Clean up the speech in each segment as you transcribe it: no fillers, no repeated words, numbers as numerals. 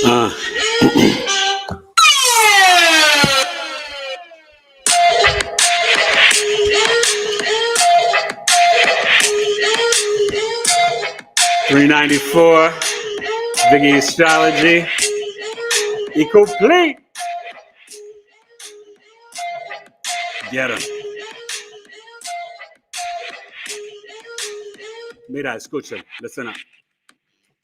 $3.94. BigEAstro. Complete. Get him. Mira, escuchen. Listen up.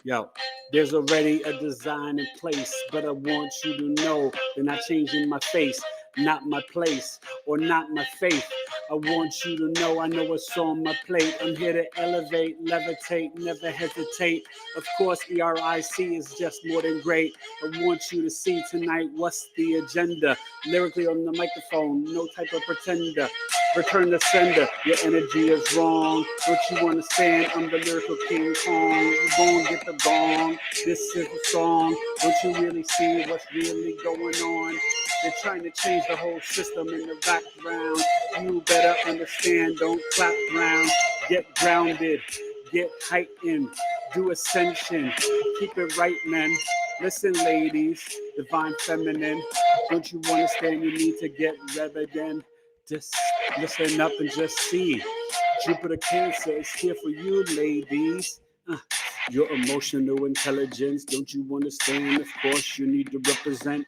Yo, there's already a design in place, but I want you to know they're not changing my face, not my place, or not my faith. I want you to know I know what's on my plate. I'm here to elevate, levitate, never hesitate. Of course, ERIC is just more than great. I want you to see tonight what's the agenda. Lyrically on the microphone, no type of pretender. Return the sender, your energy is wrong. Don't you understand? I'm the lyrical King Kong. You're gonna get the gong. This is a song. Don't you really see what's really going on? They're trying to change the whole system in the background. You better understand, don't clap around. Get grounded, get heightened, do ascension. Keep it right, men. Listen, ladies, divine feminine. Don't you understand you need to get reverend? Just listen up and just see. Jupiter Cancer is here for you, ladies. Your emotional intelligence, don't you understand? Of course, you need to represent.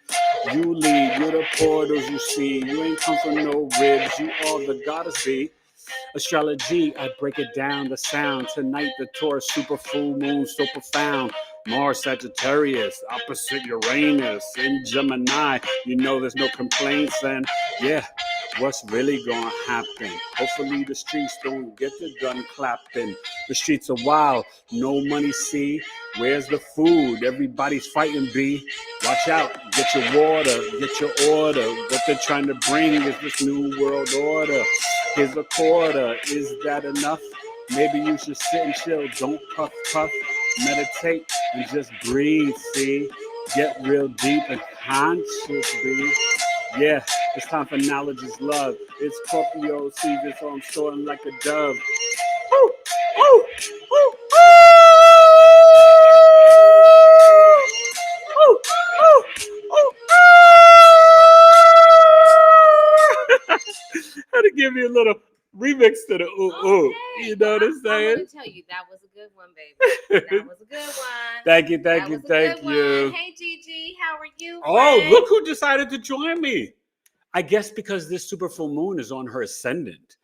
You lead, you're the portals you see. You ain't come from no ribs, you are the goddess be. Astrology, I break it down, the sound. Tonight, the Taurus Super Full Moon, so profound. Mars, Sagittarius, opposite Uranus in Gemini. You know there's no complaints, and yeah, what's really gonna happen? Hopefully the streets don't get the gun clapping. The streets are wild, no money, see. Where's the food? Everybody's fighting, B. Watch out, get your water, get your order. What they're trying to bring is this new world order. Here's a quarter, is that enough? Maybe you should sit and chill, don't puff, puff. Meditate and just breathe, see? Get real deep and conscious, B. Yeah, it's time for knowledge is love. It's Scorpio season, so I'm soaring like a dove. Ooh, ooh, ooh, ooh, ooh, ooh, Had to give you a little remix to the ooh. You know what I'm saying? I'm going to tell you, that was a good one, baby. That was a good one. Thank you. Hey, Gigi, how are you? Oh, look who decided to join me. I guess because this super full moon is on her ascendant.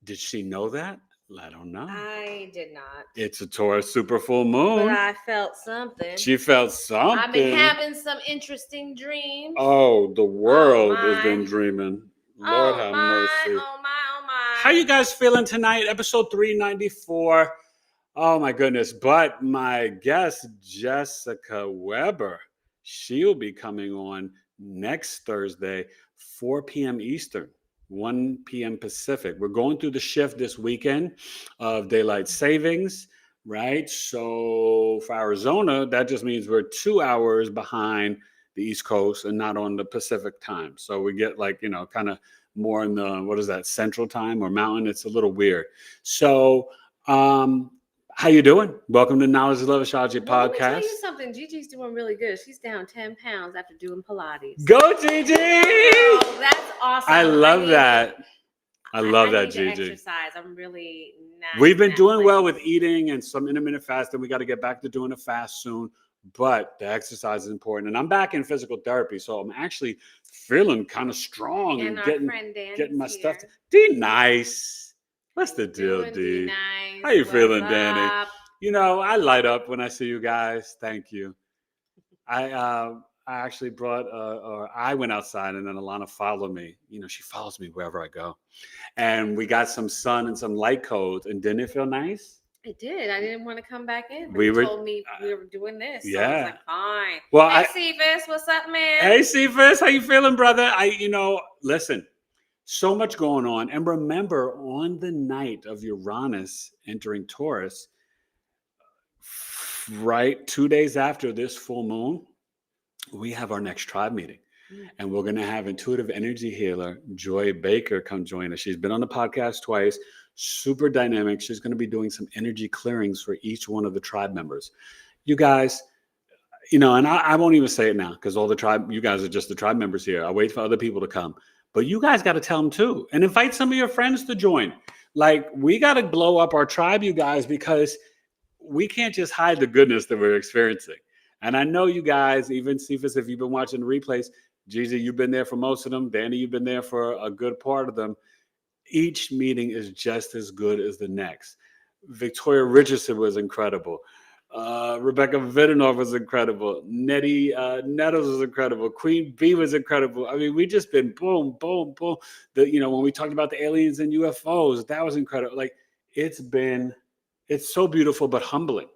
Did she know that? I don't know. I did not. It's a Taurus super full moon. But I felt something. She felt something. I've been having some interesting dreams. Oh, the world has been dreaming. Lord have mercy. Oh my. How you guys feeling tonight? Episode 394. Oh my goodness. But my guest, Jessica Weber, she'll be coming on next Thursday, 4 p.m. Eastern, 1 p.m. Pacific. We're going through the shift this weekend of daylight savings, right? So for Arizona, that just means we're 2 hours behind the East Coast and not on the Pacific time. So we get kind of more in the, Central time or Mountain. It's a little weird. So, how you doing? Welcome to Knowledge is Love Astrology Podcast. Let me tell you something. Gigi's doing really good. She's down 10 pounds after doing Pilates. Go, Gigi! Oh, that's awesome. I love that. I love that, Gigi. Exercise. I'm really not. We've been doing well with eating and some intermittent fasting. We got to get back to doing a fast soon. But the exercise is important. And I'm back in physical therapy, so I'm actually feeling kind of strong and getting my stuff. D nice. What's the deal, D? Nice. How you feeling, Danny? You know, I light up when I see you guys. Thank you. I actually brought, I went outside and then Alana followed me. You know, she follows me wherever I go. And we got some sun and some light codes. And didn't it feel nice? It did. I didn't want to come back in. But you told me we were doing this. So I was like, fine. Well, hey, Cephas, what's up, man? Hey, Cephas, how you feeling, brother? Listen, so much going on. And remember, on the night of Uranus entering Taurus, right 2 days after this full moon, we have our next tribe meeting. And we're going to have intuitive energy healer Joy Baker come join us. She's been on the podcast twice. Super dynamic. She's going to be doing some energy clearings for each one of the tribe members. You guys, and I won't even say it now because all the tribe, you guys are just the tribe members here. I wait for other people to come, but you guys got to tell them too, and invite some of your friends to join. Like, we got to blow up our tribe, you guys, because we can't just hide the goodness that we're experiencing. And I know you guys, even Cephas, if you've been watching the replays, Gigi, you've been there for most of them. Danny, you've been there for a good part of them. Each meeting is just as good as the next. Victoria Richardson was incredible. Rebecca Vidinov was incredible. Nettie Nettles was incredible. Queen Bee was incredible. I mean, we just been boom, boom, boom. When we talked about the aliens and UFOs, that was incredible. Like, it's so beautiful but humbling.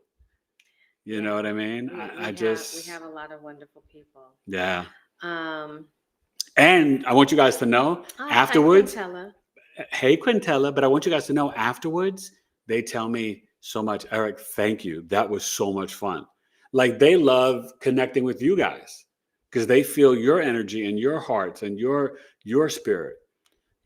You know what I mean? We have a lot of wonderful people. Yeah. And I want you guys to know afterwards. Hey, Quintella, but I want you guys to know afterwards, they tell me so much, Eric, thank you. That was so much fun. Like, they love connecting with you guys because they feel your energy and your hearts and your spirit,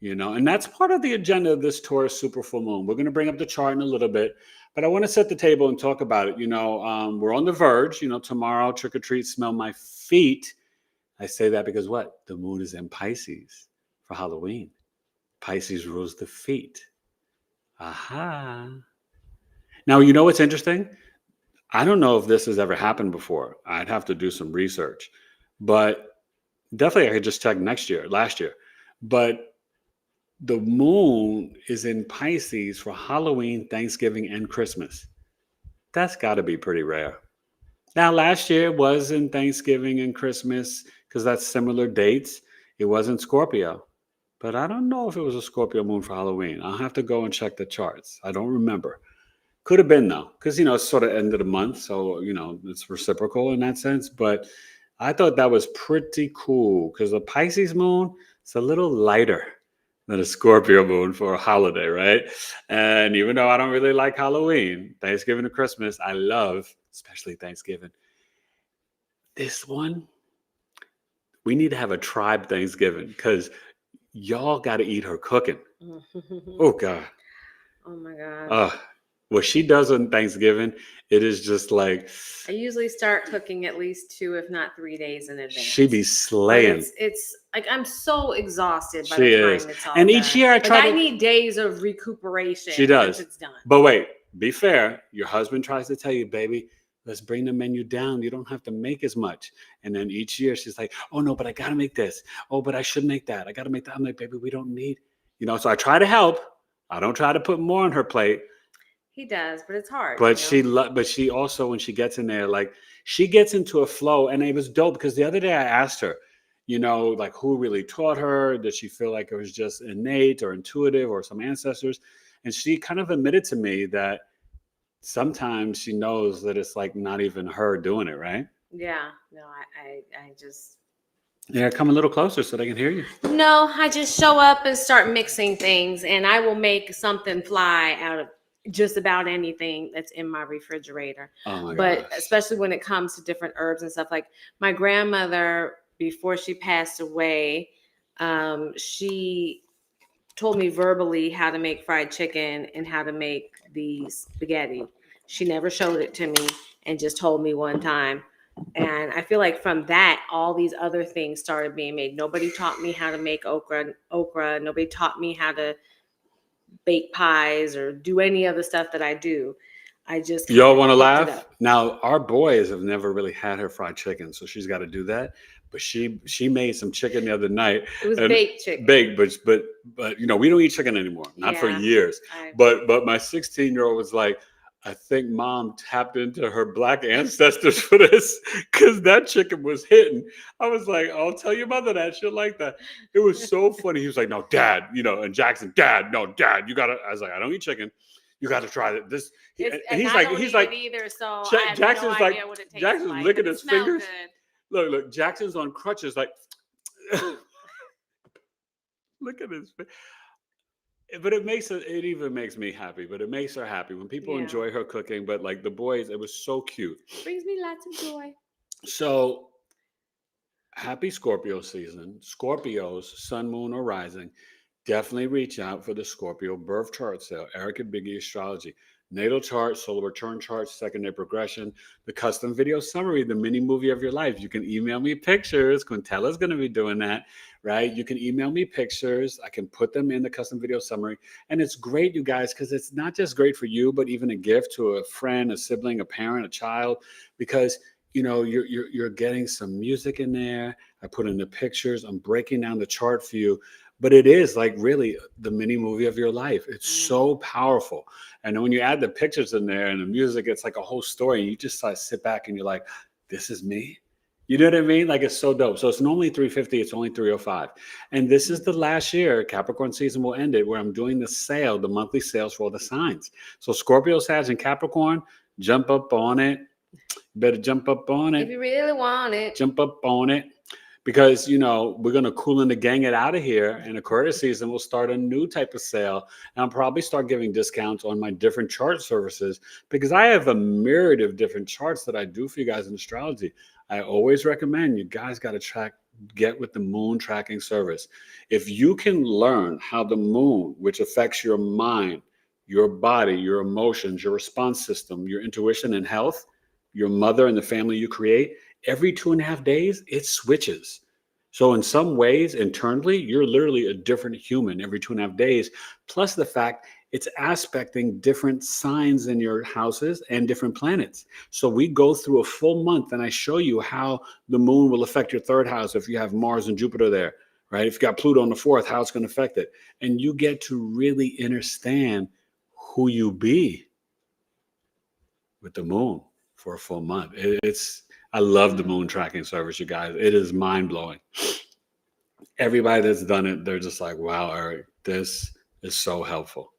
and that's part of the agenda of this Taurus Super Full Moon. We're going to bring up the chart in a little bit, but I want to set the table and talk about it. We're on the verge, tomorrow, trick or treat, smell my feet. I say that because what? The moon is in Pisces for Halloween. Pisces rules the feet. Aha. Now, what's interesting? I don't know if this has ever happened before. I'd have to do some research. But definitely I could just check last year. But the moon is in Pisces for Halloween, Thanksgiving, and Christmas. That's got to be pretty rare. Now, last year was in Thanksgiving and Christmas because that's similar dates. It was in Scorpio. But I don't know if it was a Scorpio moon for Halloween. I'll have to go and check the charts. I don't remember. Could have been, though, because, it's sort of end of the month. So, it's reciprocal in that sense. But I thought that was pretty cool because the Pisces moon is a little lighter than a Scorpio moon for a holiday, right? And even though I don't really like Halloween, Thanksgiving and Christmas, I love, especially Thanksgiving. This one, we need to have a tribe Thanksgiving because y'all got to eat her cooking. Oh, God. Oh, my God. What she does on Thanksgiving, it is just like... I usually start cooking at least 2, if not 3 days in advance. She be slaying. It's like I'm so exhausted by the time it's all and done. each year I need days of recuperation. She does. Once it's done. But wait, be fair. Your husband tries to tell you, baby, let's bring the menu down. You don't have to make as much. And then each year she's like, oh, no, but I got to make this. Oh, but I should make that. I got to make that. I'm like, baby, we don't need, so I try to help. I don't try to put more on her plate. He does, but it's hard. But she also, when she gets in there, like, she gets into a flow. And it was dope because the other day I asked her, like, who really taught her? Did she feel like it was just innate or intuitive or some ancestors? And she kind of admitted to me that sometimes she knows that it's like not even her doing it, right? Yeah. No, I just... Yeah, come a little closer so they can hear you. No, I just show up and start mixing things, and I will make something fly out of just about anything that's in my refrigerator. Oh my but gosh. Especially when it comes to different herbs and stuff. Like my grandmother, before she passed away, she told me verbally how to make fried chicken and how to make the spaghetti. She never showed it to me and just told me one time. And I feel like from that, all these other things started being made. Nobody taught me how to make okra. Nobody taught me how to bake pies or do any of the stuff that I do. I just... Y'all want to laugh? Now, our boys have never really had her fried chicken, so she's got to do that. But she made some chicken the other night. It was baked chicken. Baked, but we don't eat chicken anymore. Not for years. But my 16-year-old was like, I think Mom tapped into her Black ancestors for this because that chicken was hitting. I was like, I'll tell your mother that. She'll like that. It was so funny. He was like, no, Dad, and Jackson, Dad, you got to. I was like, I don't eat chicken. You got to try it. This. And he's like either. So Jackson's I have no idea what it tastes Jackson's like, licking his fingers. Good. Look, Jackson's on crutches, like. Look at his face. But it even makes me happy, but it makes her happy when people enjoy her cooking. But like the boys, it was so cute. Brings me lots of joy. So happy Scorpio season. Scorpios, sun, moon, or rising. definitely reach out for the Scorpio birth chart sale. Eric at Big E Astrology. Natal chart, solar return chart, secondary progression, the custom video summary, the mini movie of your life. You can email me pictures. Quintella's going to be doing that, right? You can email me pictures. I can put them in the custom video summary. And it's great, you guys, because it's not just great for you, but even a gift to a friend, a sibling, a parent, a child, because you're getting some music in there. I put in the pictures. I'm breaking down the chart for you. But it is like really the mini movie of your life. It's so powerful. And when you add the pictures in there and the music, it's like a whole story. And you just sit back and you're like, this is me. You know what I mean? Like, it's so dope. So it's normally $350. It's only $305. And this is the last year. Capricorn season will end it where I'm doing the sale, the monthly sales for all the signs. So Scorpio, Sag, and Capricorn, jump up on it. Better jump up on it. If you really want it. Jump up on it. Because, we're going to cool in the gang it out of here. And Aquarius season, we'll start a new type of sale. And I'll probably start giving discounts on my different chart services because I have a myriad of different charts that I do for you guys in astrology. I always recommend you guys got to get with the moon tracking service. If you can learn how the moon, which affects your mind, your body, your emotions, your response system, your intuition and health, your mother and the family you create, every 2.5 days, it switches. So in some ways, internally, you're literally a different human every 2.5 days, plus the fact it's aspecting different signs in your houses and different planets. So we go through a full month and I show you how the moon will affect your third house if you have Mars and Jupiter there, right? If you got Pluto in the fourth, how it's going to affect it. And you get to really understand who you be with the moon for a full month. I love the moon tracking service, you guys. It is mind-blowing. Everybody that's done it, they're just like, wow, Eric, this is so helpful.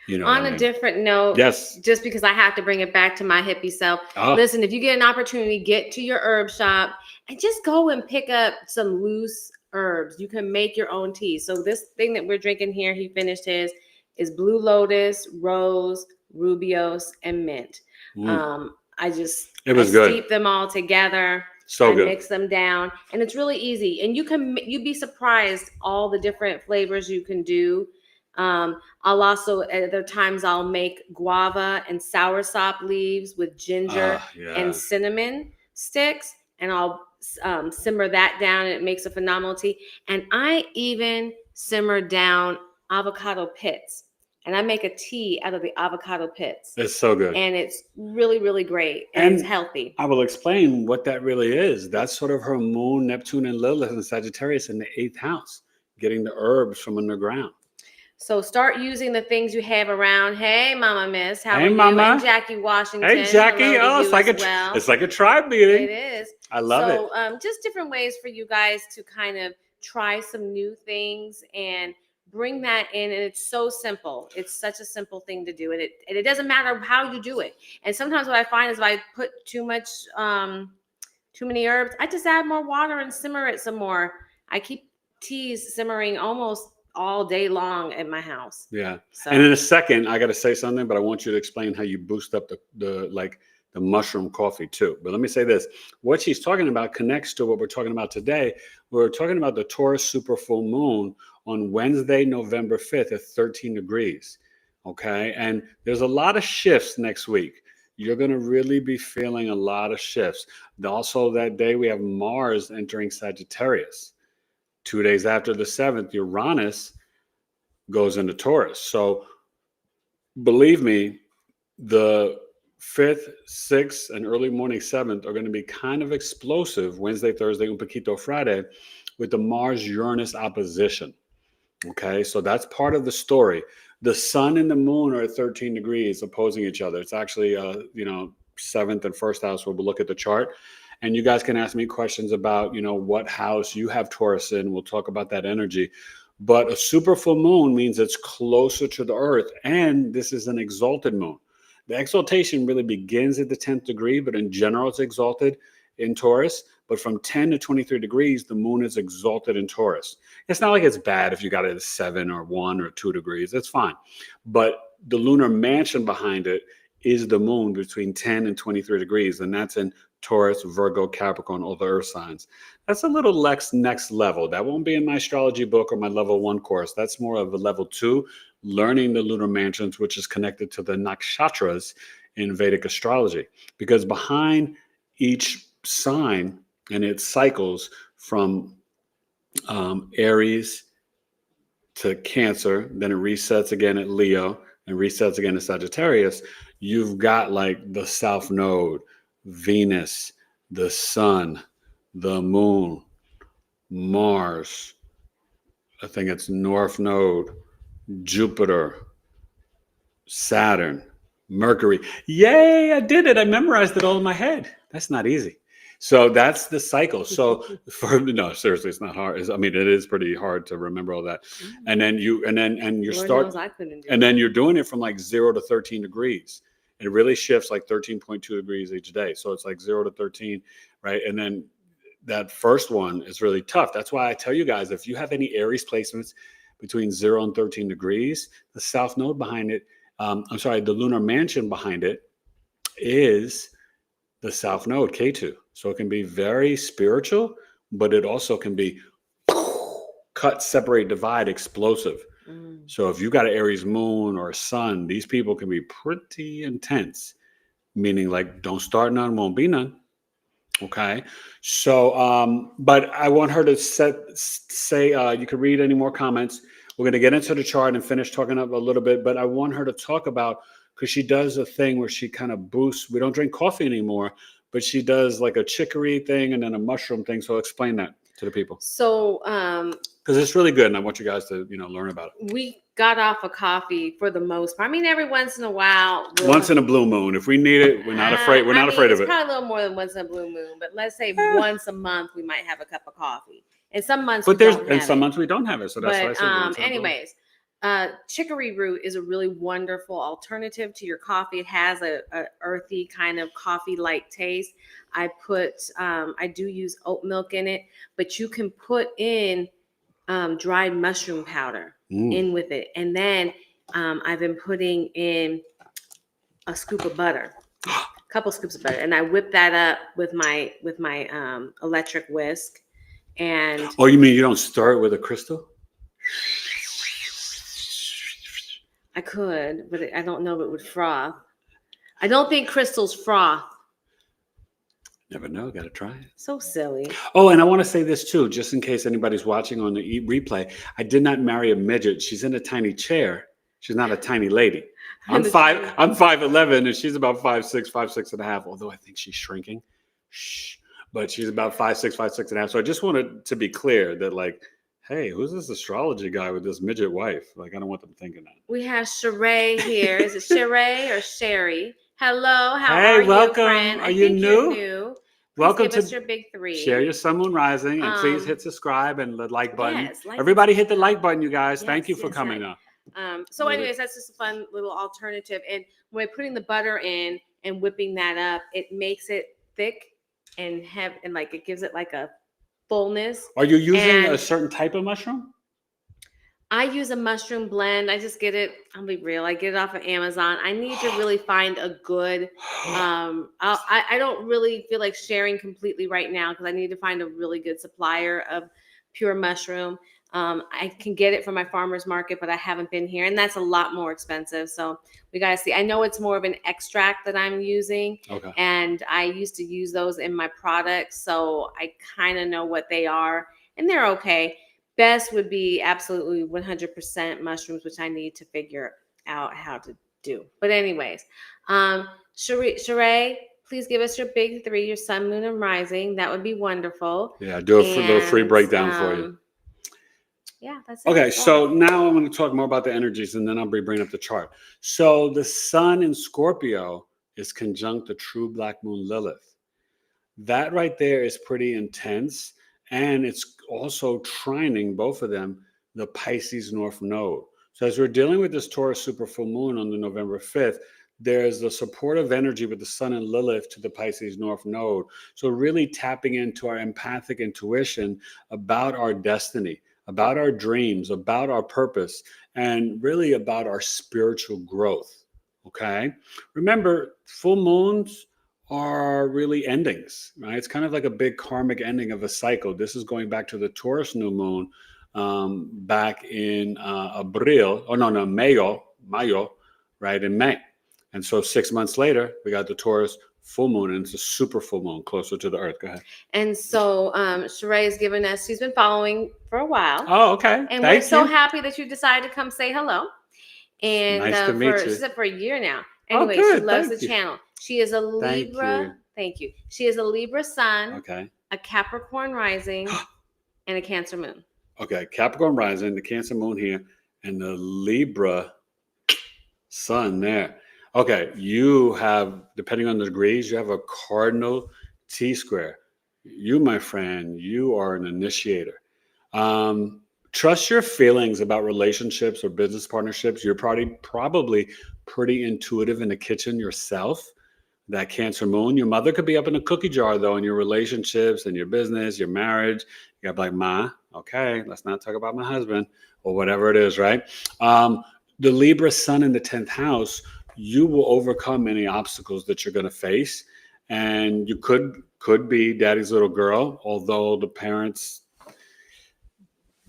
On a different note, yes, just because I have to bring it back to my hippie self. Listen, if you get an opportunity, get to your herb shop and just go and pick up some loose herbs. You can make your own tea. So this thing that we're drinking here, he finished his, is blue lotus, rose, rubiose, and mint. I steep them all together. So good. Mix them down, and it's really easy. And you'd be surprised all the different flavors you can do. I'll also at other times I'll make guava and soursop leaves with ginger and cinnamon sticks, and I'll simmer that down, and it makes a phenomenal tea. And I even simmer down avocado pits. And I make a tea out of the avocado pits. It's so good. And it's really, really great. And it's healthy. I will explain what that really is. That's sort of her moon, Neptune, and Lilith and Sagittarius in the 8th house, getting the herbs from underground. So start using the things you have around. Hey, Mama Miss. How are you? Mama. And Jackie Washington. Hey, Jackie. Oh, it's like a tribe meeting. It is. I love it. So just different ways for you guys to kind of try some new things and bring that in. And it's so simple. It's such a simple thing to do. And it doesn't matter how you do it. And sometimes what I find is if I put too many herbs, I just add more water and simmer it some more. I keep teas simmering almost all day long at my house. Yeah. So. And in a second, I got to say something, but I want you to explain how you boost up the mushroom coffee too. But let me say this. What she's talking about connects to what we're talking about today. We're talking about the Taurus Super Full Moon on Wednesday, November 5th at 13 degrees. Okay. And there's a lot of shifts next week. You're going to really be feeling a lot of shifts. Also that day we have Mars entering Sagittarius. 2 days after the 7th, Uranus goes into Taurus. So believe me, the 5th, 6th, and early morning 7th are going to be kind of explosive Wednesday, Thursday, un poquito Friday with the Mars-Uranus opposition. Okay, so that's part of the story. The sun and the moon are at 13 degrees opposing each other. It's actually, 7th and 1st house where we'll look at the chart. And you guys can ask me questions about, what house you have Taurus in. We'll talk about that energy. But a super full moon means it's closer to the earth. And this is an exalted moon. The exaltation really begins at the 10th degree, but in general, it's exalted in Taurus. But from 10 to 23 degrees, the moon is exalted in Taurus. It's not like it's bad if you got it at 7 or 1 or 2 degrees. It's fine. But the lunar mansion behind it is the moon between 10 and 23 degrees. And that's in Taurus, Virgo, Capricorn, all the earth signs. That's a little next level. That won't be in my astrology book or my level 1 course. That's more of a level 2, learning the lunar mansions, which is connected to the nakshatras in Vedic astrology. Because behind each sign and its cycles from Aries to Cancer, then it resets again at Leo and resets again at Sagittarius, you've got like the South Node, Venus, the Sun, the Moon, Mars, I think it's North Node, Jupiter, Saturn, Mercury. Yay, I did it. I memorized it all in my head. That's not easy. So that's the cycle. So no, seriously, it's not hard. I mean, it is pretty hard to remember all that. And then you're and then you're doing it from like 0 to 13 degrees. And it really shifts like 13.2 degrees each day. So it's like 0 to 13, right? And then that first one is really tough. That's why I tell you guys, if you have any Aries placements between 0 and 13 degrees, the South Node behind it, the lunar mansion behind it is the South Node, K2. So it can be very spiritual, but it also can be cut, separate, divide, explosive. So if you got an Aries moon or a sun, these people can be pretty intense, meaning like don't start none, won't be none. Okay. So, but I want her to say, you can read any more comments. We're going to get into the chart and finish talking up a little bit, but I want her to talk about, because she does a thing where she kind of boosts. We don't drink coffee anymore, but she does like a chicory thing and then a mushroom thing. So explain that to the people. So, because it's really good, and I want you guys to, learn about it. We got off of coffee for the most part. I mean, every once in a while. Once in a blue moon. If we need it, we're not afraid. We're not afraid of it. It's probably a little more than once in a blue moon, but let's say once a month we might have a cup of coffee. And some months months we don't have it. So that's why I said anyways, chicory root is a really wonderful alternative to your coffee. It has a earthy kind of coffee-like taste. I do use oat milk in it, but you can put in dried mushroom powder in with it. And then I've been putting in a scoop of butter, a couple scoops of butter. And I whip that up with my electric whisk. And oh, you mean you don't stir it with a crystal? I could, but I don't know if it would froth. I don't think crystals froth. Never know. Got to try it. So silly. Oh, and I want to say this too, just in case anybody's watching on the replay. I did not marry a midget. She's in a tiny chair. She's not a tiny lady. I'm 5'11", and she's about 5'6", 5'6.5". Although I think she's shrinking. Shh. But she's about 5'6", 5'6.5". So I just wanted to be clear that, like, hey, who's this astrology guy with this midget wife? Like, I don't want them thinking that. We have Sheree here. Is it Sheree or Sherry? Hello, how are welcome. You, friend? Are you new? Welcome give us your big 3. Share your Sun, Moon, Rising, and please hit subscribe and the like button. Yes, everybody hit the like button, you guys. Thank you for coming up. So anyways, that's just a fun little alternative. And when we're putting the butter in and whipping that up, it makes it thick and like it gives it like a fullness. Are you using a certain type of mushroom? I use a mushroom blend. I just get it. I'll be real. I get it off of Amazon. I need to really find a good. I don't really feel like sharing completely right now because I need to find a really good supplier of pure mushroom. I can get it from my farmer's market, but I haven't been here, and that's a lot more expensive. So we got to see. I know it's more of an extract that I'm using, and I used to use those in my products, so I kind of know what they are, and they're okay. Best would be absolutely 100% mushrooms, which I need to figure out how to do. But anyways, Sheree, please give us your big 3, your Sun, Moon, and Rising. That would be wonderful. Yeah, do a little free breakdown for you. Yeah, that's it. Okay, so now I'm going to talk more about the energies, and then I'll be bringing up the chart. So the Sun in Scorpio is conjunct the true Black Moon Lilith. That right there is pretty intense. And it's also trining, both of them, the Pisces North Node. So as we're dealing with this Taurus Super Full Moon on the November 5th, there's the supportive energy with the Sun and Lilith to the Pisces North Node. So really tapping into our empathic intuition about our destiny, about our dreams, about our purpose, and really about our spiritual growth. Okay? Remember, full moons are really endings, right? It's kind of like a big karmic ending of a cycle. This is going back to the Taurus new moon back in Mayo, right, in May. And so 6 months later, we got the Taurus full moon, and it's a super full moon closer to the Earth. Go ahead. And so Sheree has given us, she's been following for a while. Oh, okay. And Thank we're so you. happy that you decided to come say hello. And Nice to meet you. she said for a year now. Oh, Anyway, good. she loves Thank the you. channel. She is a Libra. Thank you. She is a Libra sun, Okay. a Capricorn rising, and a Cancer moon. Okay. Capricorn rising, the Cancer moon here, and the Libra sun there. Okay. You have, depending on the degrees, you have a cardinal T-square. You, my friend, you are an initiator. Trust your feelings about relationships or business partnerships. You're probably pretty intuitive in the kitchen yourself. That Cancer moon. Your mother could be up in a cookie jar, though, in your relationships and your business, your marriage. You got to be like, Ma, okay, let's not talk about my husband or whatever it is, right? The Libra sun in the 10th house, you will overcome any obstacles that you're going to face. And you could be daddy's little girl, although the parents,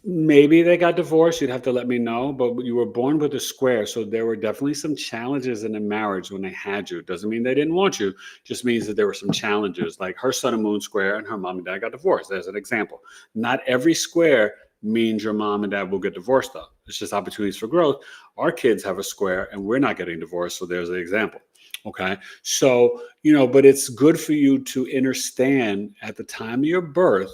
maybe they got divorced. You'd have to let me know. But you were born with a square, so there were definitely some challenges in the marriage when they had you. Doesn't mean they didn't want you. Just means that there were some challenges. Like her sun and moon square, and her mom and dad got divorced. There's an example. Not every square means your mom and dad will get divorced, though. It's just opportunities for growth. Our kids have a square, and we're not getting divorced. So there's an example. Okay. So, but it's good for you to understand at the time of your birth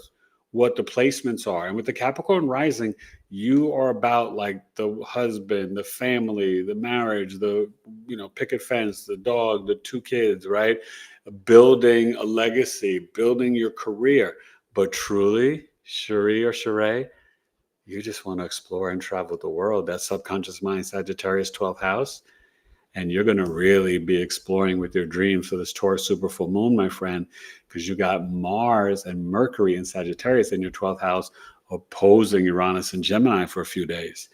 what the placements are. And with the Capricorn rising, you are about like the husband, the family, the marriage, the, picket fence, the dog, the 2 kids, right? Building a legacy, building your career. But truly, Sheree, you just want to explore and travel the world. That subconscious mind, Sagittarius 12th house. And you're going to really be exploring with your dreams for this Taurus super full moon, my friend, because you got Mars and Mercury in Sagittarius in your 12th house opposing Uranus and Gemini for a few days.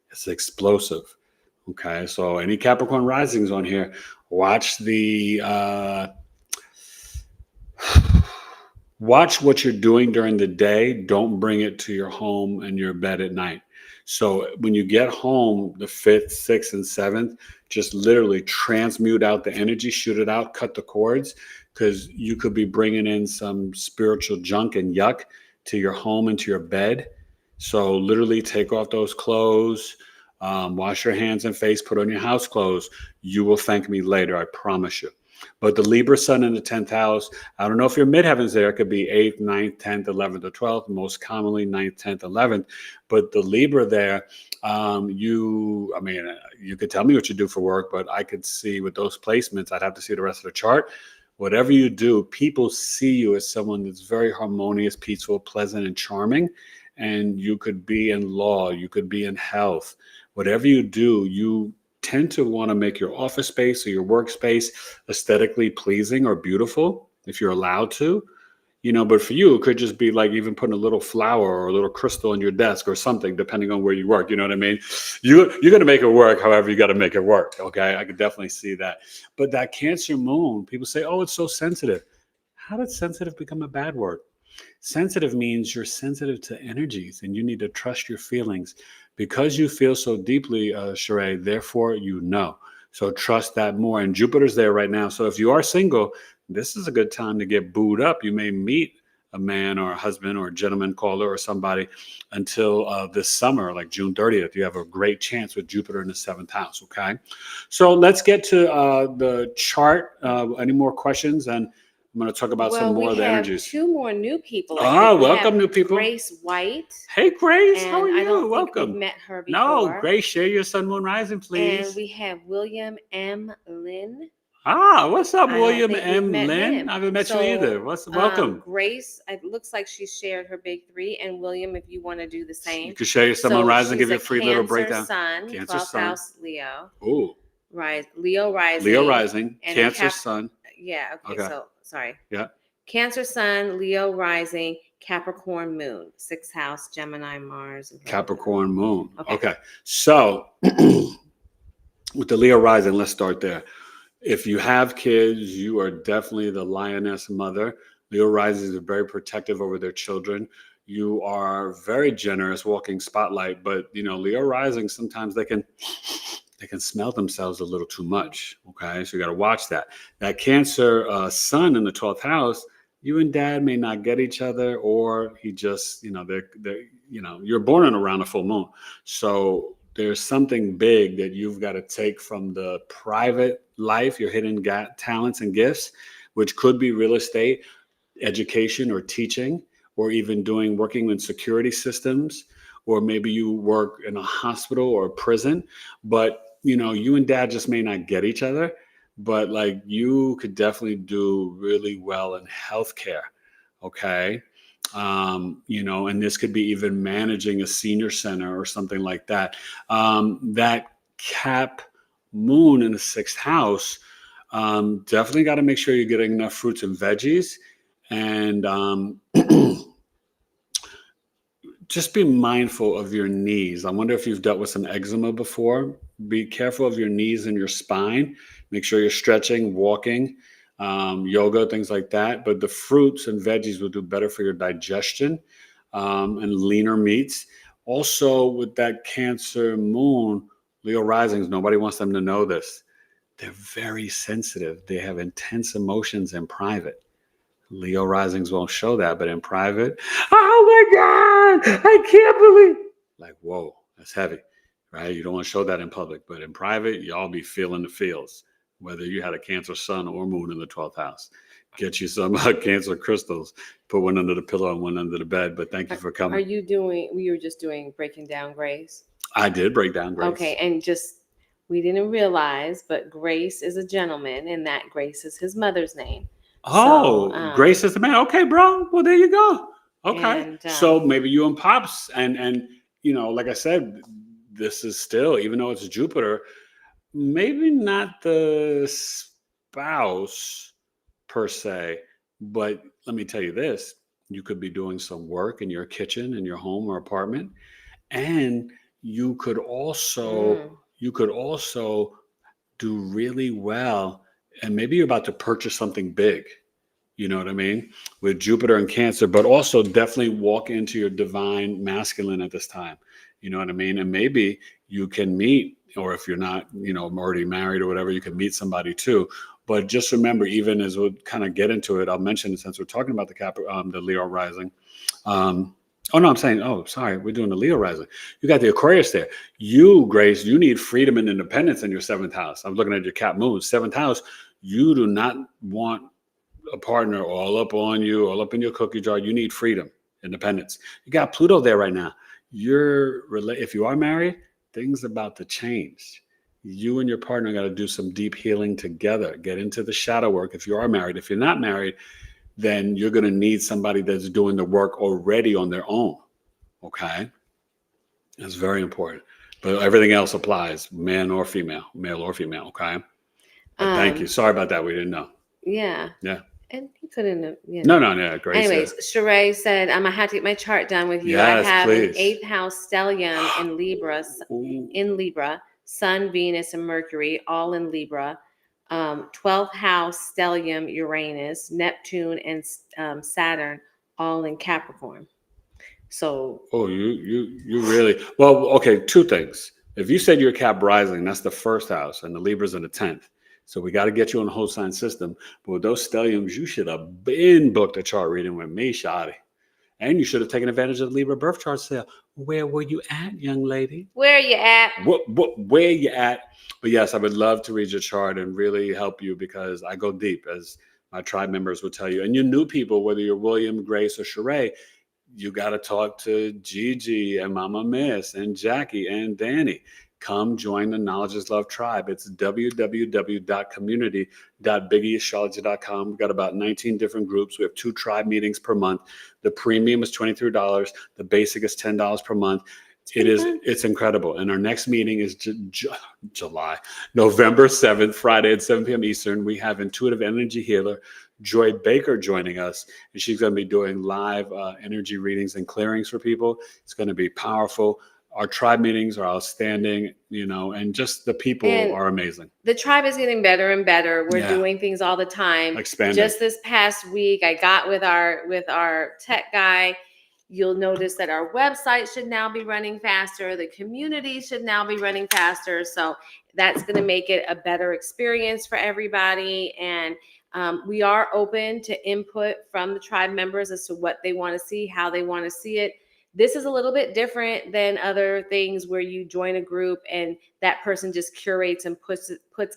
It's explosive. Okay, so any Capricorn risings on here, watch watch what you're doing during the day. Don't bring it to your home and your bed at night. So when you get home, the 5th, 6th, and 7th, just literally transmute out the energy, shoot it out, cut the cords, because you could be bringing in some spiritual junk and yuck to your home and to your bed. So literally take off those clothes, wash your hands and face, put on your house clothes. You will thank me later, I promise you. But the Libra sun in the 10th house, I don't know if your midheavens there, it could be 8th, 9th, 10th, 11th, or 12th, most commonly 9th, 10th, 11th. But the Libra there, you could tell me what you do for work, but I could see with those placements, I'd have to see the rest of the chart. Whatever you do, people see you as someone that's very harmonious, peaceful, pleasant, and charming. And you could be in law, you could be in health. Whatever you do, you tend to want to make your office space or your workspace aesthetically pleasing or beautiful if you're allowed to, but for you, it could just be like even putting a little flower or a little crystal on your desk or something, depending on where you work. You know what I mean? You're going to make it work however you got to make it work. Okay. I could definitely see that. But that Cancer moon, people say, oh, it's so sensitive. How did sensitive become a bad word? Sensitive means you're sensitive to energies and you need to trust your feelings. Because you feel so deeply, Sheree, therefore you know. So trust that more. And Jupiter's there right now. So if you are single, this is a good time to get booed up. You may meet a man or a husband or a gentleman caller or somebody until this summer, like June 30th. You have a great chance with Jupiter in the 7th house, okay? So let's get to the chart. Any more questions? And I'm going to talk about some more of the energies. 2 more new people. Welcome, new people. Grace White. Hey, Grace. How are you? I don't Welcome. think we've met her before. No, Grace, share your sun, moon, rising, please. And we have William M. Lynn. What's up, William M. Lynn? I haven't met you either. Welcome. Grace, it looks like she shared her big 3. And William, if you want to do the same. You can share your sun, moon, rising, give you a free little breakdown. Cancer Sun, 12th house, Leo. Ooh. Leo rising. Leo rising, Cancer Sun. Yeah, okay, so sorry. Yeah. Cancer Sun, Leo rising, Capricorn moon, 6th house, Gemini, Mars. Capricorn moon. Okay. So with the Leo rising, let's start there. If you have kids, you are definitely the lioness mother. Leo risings are very protective over their children. You are very generous, walking spotlight, but Leo rising, sometimes they can smell themselves a little too much. Okay, so you got to watch that. That Cancer sun in the 12th house, you and dad may not get each other, or he just, you're born in around a full moon. So there's something big that you've got to take from the private life, your hidden talents and gifts, which could be real estate, education, or teaching, or even working in security systems, or maybe you work in a hospital or a prison. But you and dad just may not get each other, but like you could definitely do really well in healthcare. Okay. And this could be even managing a senior center or something like that. That Cap moon in the 6th house, definitely got to make sure you're getting enough fruits and veggies, and just be mindful of your knees. I wonder if you've dealt with some eczema before. Be careful of your knees and your spine. Make sure you're stretching, walking, yoga, things like that. But the fruits and veggies will do better for your digestion, and leaner meats. Also, with that Cancer moon, Leo risings, nobody wants them to know this. They're very sensitive. They have intense emotions in private. Leo risings won't show that, but in private, oh my God, I can't believe. Like, whoa, that's heavy, right? You don't want to show that in public, but in private, y'all be feeling the feels, whether you had a Cancer sun or moon in the 12th house. Get you some Cancer crystals, put one under the pillow and one under the bed. But thank you for coming. We were just doing breaking down Grace? I did break down Grace. Okay, and we didn't realize, but Grace is a gentleman, and that Grace is his mother's name. Oh, so, Grace is the man. Okay, bro. Well, there you go. Okay. And, so maybe you and Pops, and like I said, this is still, even though it's Jupiter, maybe not the spouse per se, but let me tell you this, you could be doing some work in your kitchen, in your home or apartment, and you could also do really well. And maybe you're about to purchase something big, you know what I mean, with Jupiter and Cancer, but also definitely walk into your divine masculine at this time. You know what I mean? And maybe you can meet, or if you're not, already married or whatever, you can meet somebody too. But just remember, even as we'll kind of get into it, I'll mention it since we're talking about the Leo rising. We're doing the Leo rising. You got the Aquarius there. You, Grace, you need freedom and independence in your 7th house. I'm looking at your Cap moon, 7th house. You do not want a partner all up on you, all up in your cookie jar. You need freedom, independence. You got Pluto there right now. If you are married, things about to change. You and your partner got to do some deep healing together. Get into the shadow work if you are married. If you're not married, then you're going to need somebody that's doing the work already on their own. Okay? That's very important. But everything else applies, male or female. Okay? But thank you. Sorry about that. We didn't know. Yeah. Yeah. And he put in a No. Great. Anyways, Sheree said, I'm gonna have to get my chart done with you. Yes, I have please. An 8th house stellium in Libra, Sun, Venus, and Mercury, all in Libra. 12th house stellium, Uranus, Neptune, and Saturn, all in Capricorn. So you really well. Okay, 2 things. If you said you're Cap rising, that's the 1st house, and the Libra's in the 10th. So we got to get you on the whole sign system. But with those stelliums, you should have been booked a chart reading with me, Shadi. And you should have taken advantage of the Libra birth chart sale. Where were you at, young lady? Where you at? Where you at? But yes, I would love to read your chart and really help you, because I go deep, as my tribe members will tell you. And you new people, whether you're William, Grace, or Sheree, you got to talk to Gigi and Mama Miss and Jackie and Danny. Come join the Knowledge is Love tribe. It's www.community.BigEAstrology.com. We've got about 19 different groups. We have 2 tribe meetings per month. The premium is $23. The basic is $10 per month. It's incredible. And our next meeting is November 7th, Friday at 7 p.m. Eastern. We have intuitive energy healer Joy Baker joining us, and she's going to be doing live energy readings and clearings for people. It's going to be powerful. Our tribe meetings are outstanding, and just the people are amazing. The tribe is getting better and better. We're Yeah. doing things all the time. Expanding. Just this past week, I got with our tech guy. You'll notice that our website should now be running faster. The community should now be running faster. So that's going to make it a better experience for everybody. And we are open to input from the tribe members as to what they want to see, how they want to see it. This is a little bit different than other things where you join a group and that person just curates and puts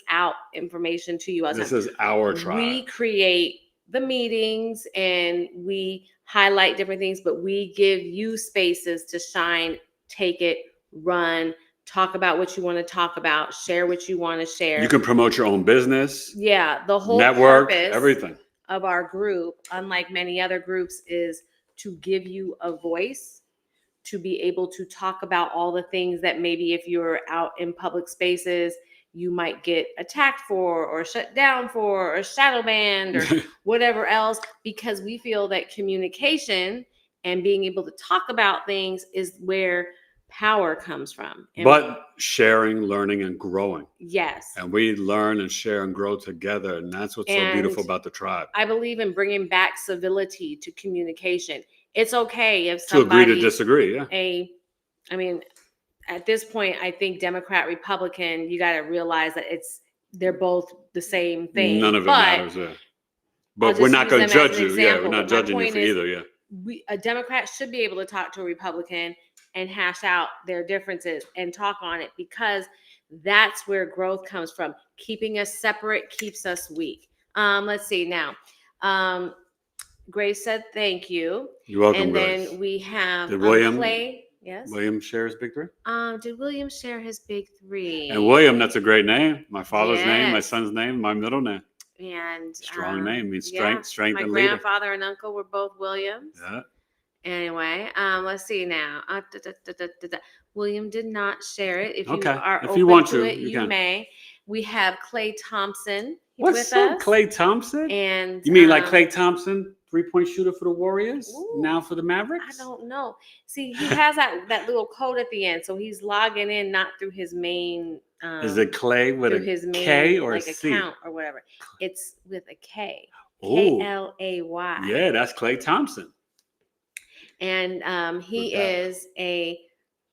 out information to you. This is our tribe. We create the meetings and we highlight different things, but we give you spaces to shine, take it, run, talk about what you want to talk about, share what you want to share. You can promote your own business. Yeah, the whole network, purpose everything of our group, unlike many other groups, is to give you a voice, to be able to talk about all the things that maybe if you're out in public spaces, you might get attacked for or shut down for or shadow banned or whatever else, because we feel that communication and being able to talk about things is where power comes from. But sharing, learning, and growing. Yes. And we learn and share and grow together. And that's what's so beautiful about the tribe. I believe in bringing back civility to communication. It's okay if somebody... To agree to disagree, yeah. I mean, at this point, I think Democrat, Republican, you got to realize that they're both the same thing. None of it matters, yeah. But we're not going to judge you. Yeah, we're not judging you for either, yeah. A Democrat should be able to talk to a Republican and hash out their differences and talk on it, because that's where growth comes from. Keeping us separate keeps us weak. Let's see now. Grace said thank you. You're welcome, and Grace. Then we have Clay. Yes. William share his big three? Did William share his big three? And William, that's a great name. My father's name, my son's name, my middle name. And strong name means strength and leader. My grandfather and uncle were both Williams. Yeah. Anyway, let's see now. William did not share it. If you are if open you want to it, you may. We have Clay Thompson with us. Clay Thompson? And you mean like Clay Thompson, 3-point shooter for the Warriors, ooh, now for the Mavericks? I don't know. See, he has that little code at the end, so he's logging in not through his main. Is it Clay with a K or a C? Account or whatever. It's with a K. Ooh. Klay. Yeah, that's Clay Thompson. And he is a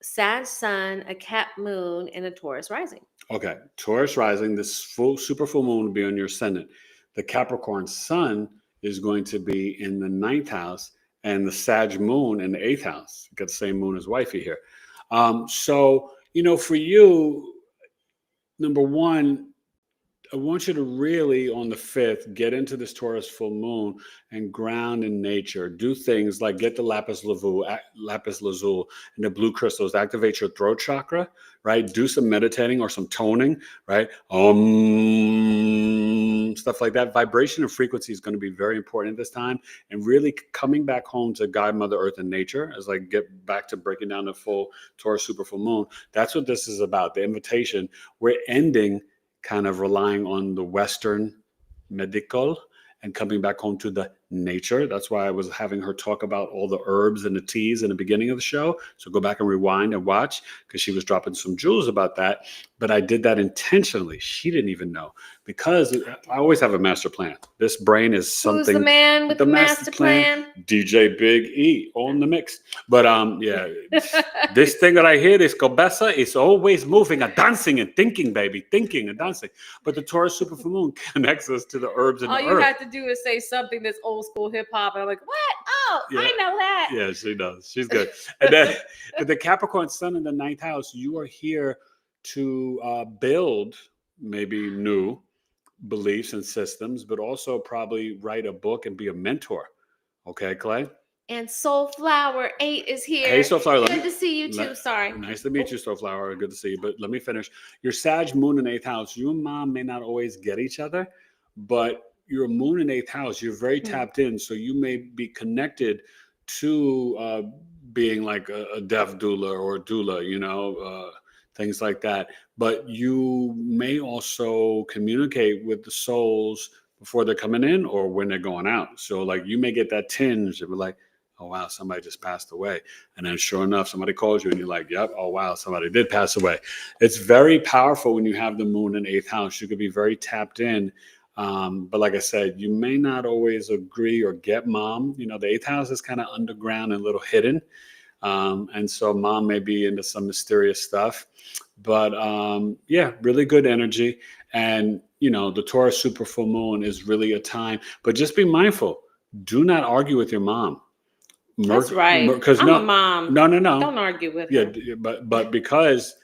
Sag Sun, a Cap Moon, and a Taurus rising. Okay, Taurus rising. This super full moon will be on your ascendant. The Capricorn Sun is going to be in the 9th house, and the Sag Moon in the 8th house. You got the same moon as wifey here. So for you, number one, I want you to really, on the 5th, get into this Taurus full moon and ground in nature. Do things like get the lapis lazuli and the blue crystals, activate your throat chakra, right? Do some meditating or some toning, right? Stuff like that. Vibration and frequency is going to be very important this time. And really coming back home to God, Mother Earth, and nature, as I get back to breaking down the full Taurus super full moon. That's what this is about, the invitation. We're ending kind of relying on the Western medical and coming back home to the nature. That's why I was having her talk about all the herbs and the teas in the beginning of the show. So go back and rewind and watch, because she was dropping some jewels about that. But I did that intentionally. She didn't even know, because I always have a master plan. This brain is something. Who's the man with the master plan? DJ Big E on the mix. But yeah, this thing that I hear, this cabeza, is always moving and dancing and thinking, baby, thinking and dancing. But the Taurus super full moon connects us to the herbs and all the you earth. have to do is say something that's old school hip hop, and I'm like, what? Oh, yeah. I know that. Yeah, she does. She's good. And then the Capricorn Sun in the 9th house, you are here to build maybe new beliefs and systems, but also probably write a book and be a mentor. Okay, Clay? And Soulflower 8 is here. Hey, Soulflower. Good to see you too. Sorry. Nice to meet you, Soulflower. Good to see you. But let me finish. Your Sag Moon in 8th house, you and Mom may not always get each other, but your moon in 8th house, you're very tapped in. So you may be connected to being like a deaf doula or a doula, things like that. But you may also communicate with the souls before they're coming in or when they're going out. So like you may get that tinge of like, oh wow, somebody just passed away. And then sure enough, somebody calls you and you're like, yep, oh wow, somebody did pass away. It's very powerful when you have the moon in 8th house. You could be very tapped in. But like I said, you may not always agree or get mom. You know, the 8th house is kind of underground and a little hidden. And so mom may be into some mysterious stuff. But yeah, really good energy. And, you know, the Taurus Super Full Moon is really a time. But just be mindful. Do not argue with your mom. That's right. Because I'm a mom. No. Don't argue with her. Yeah, but because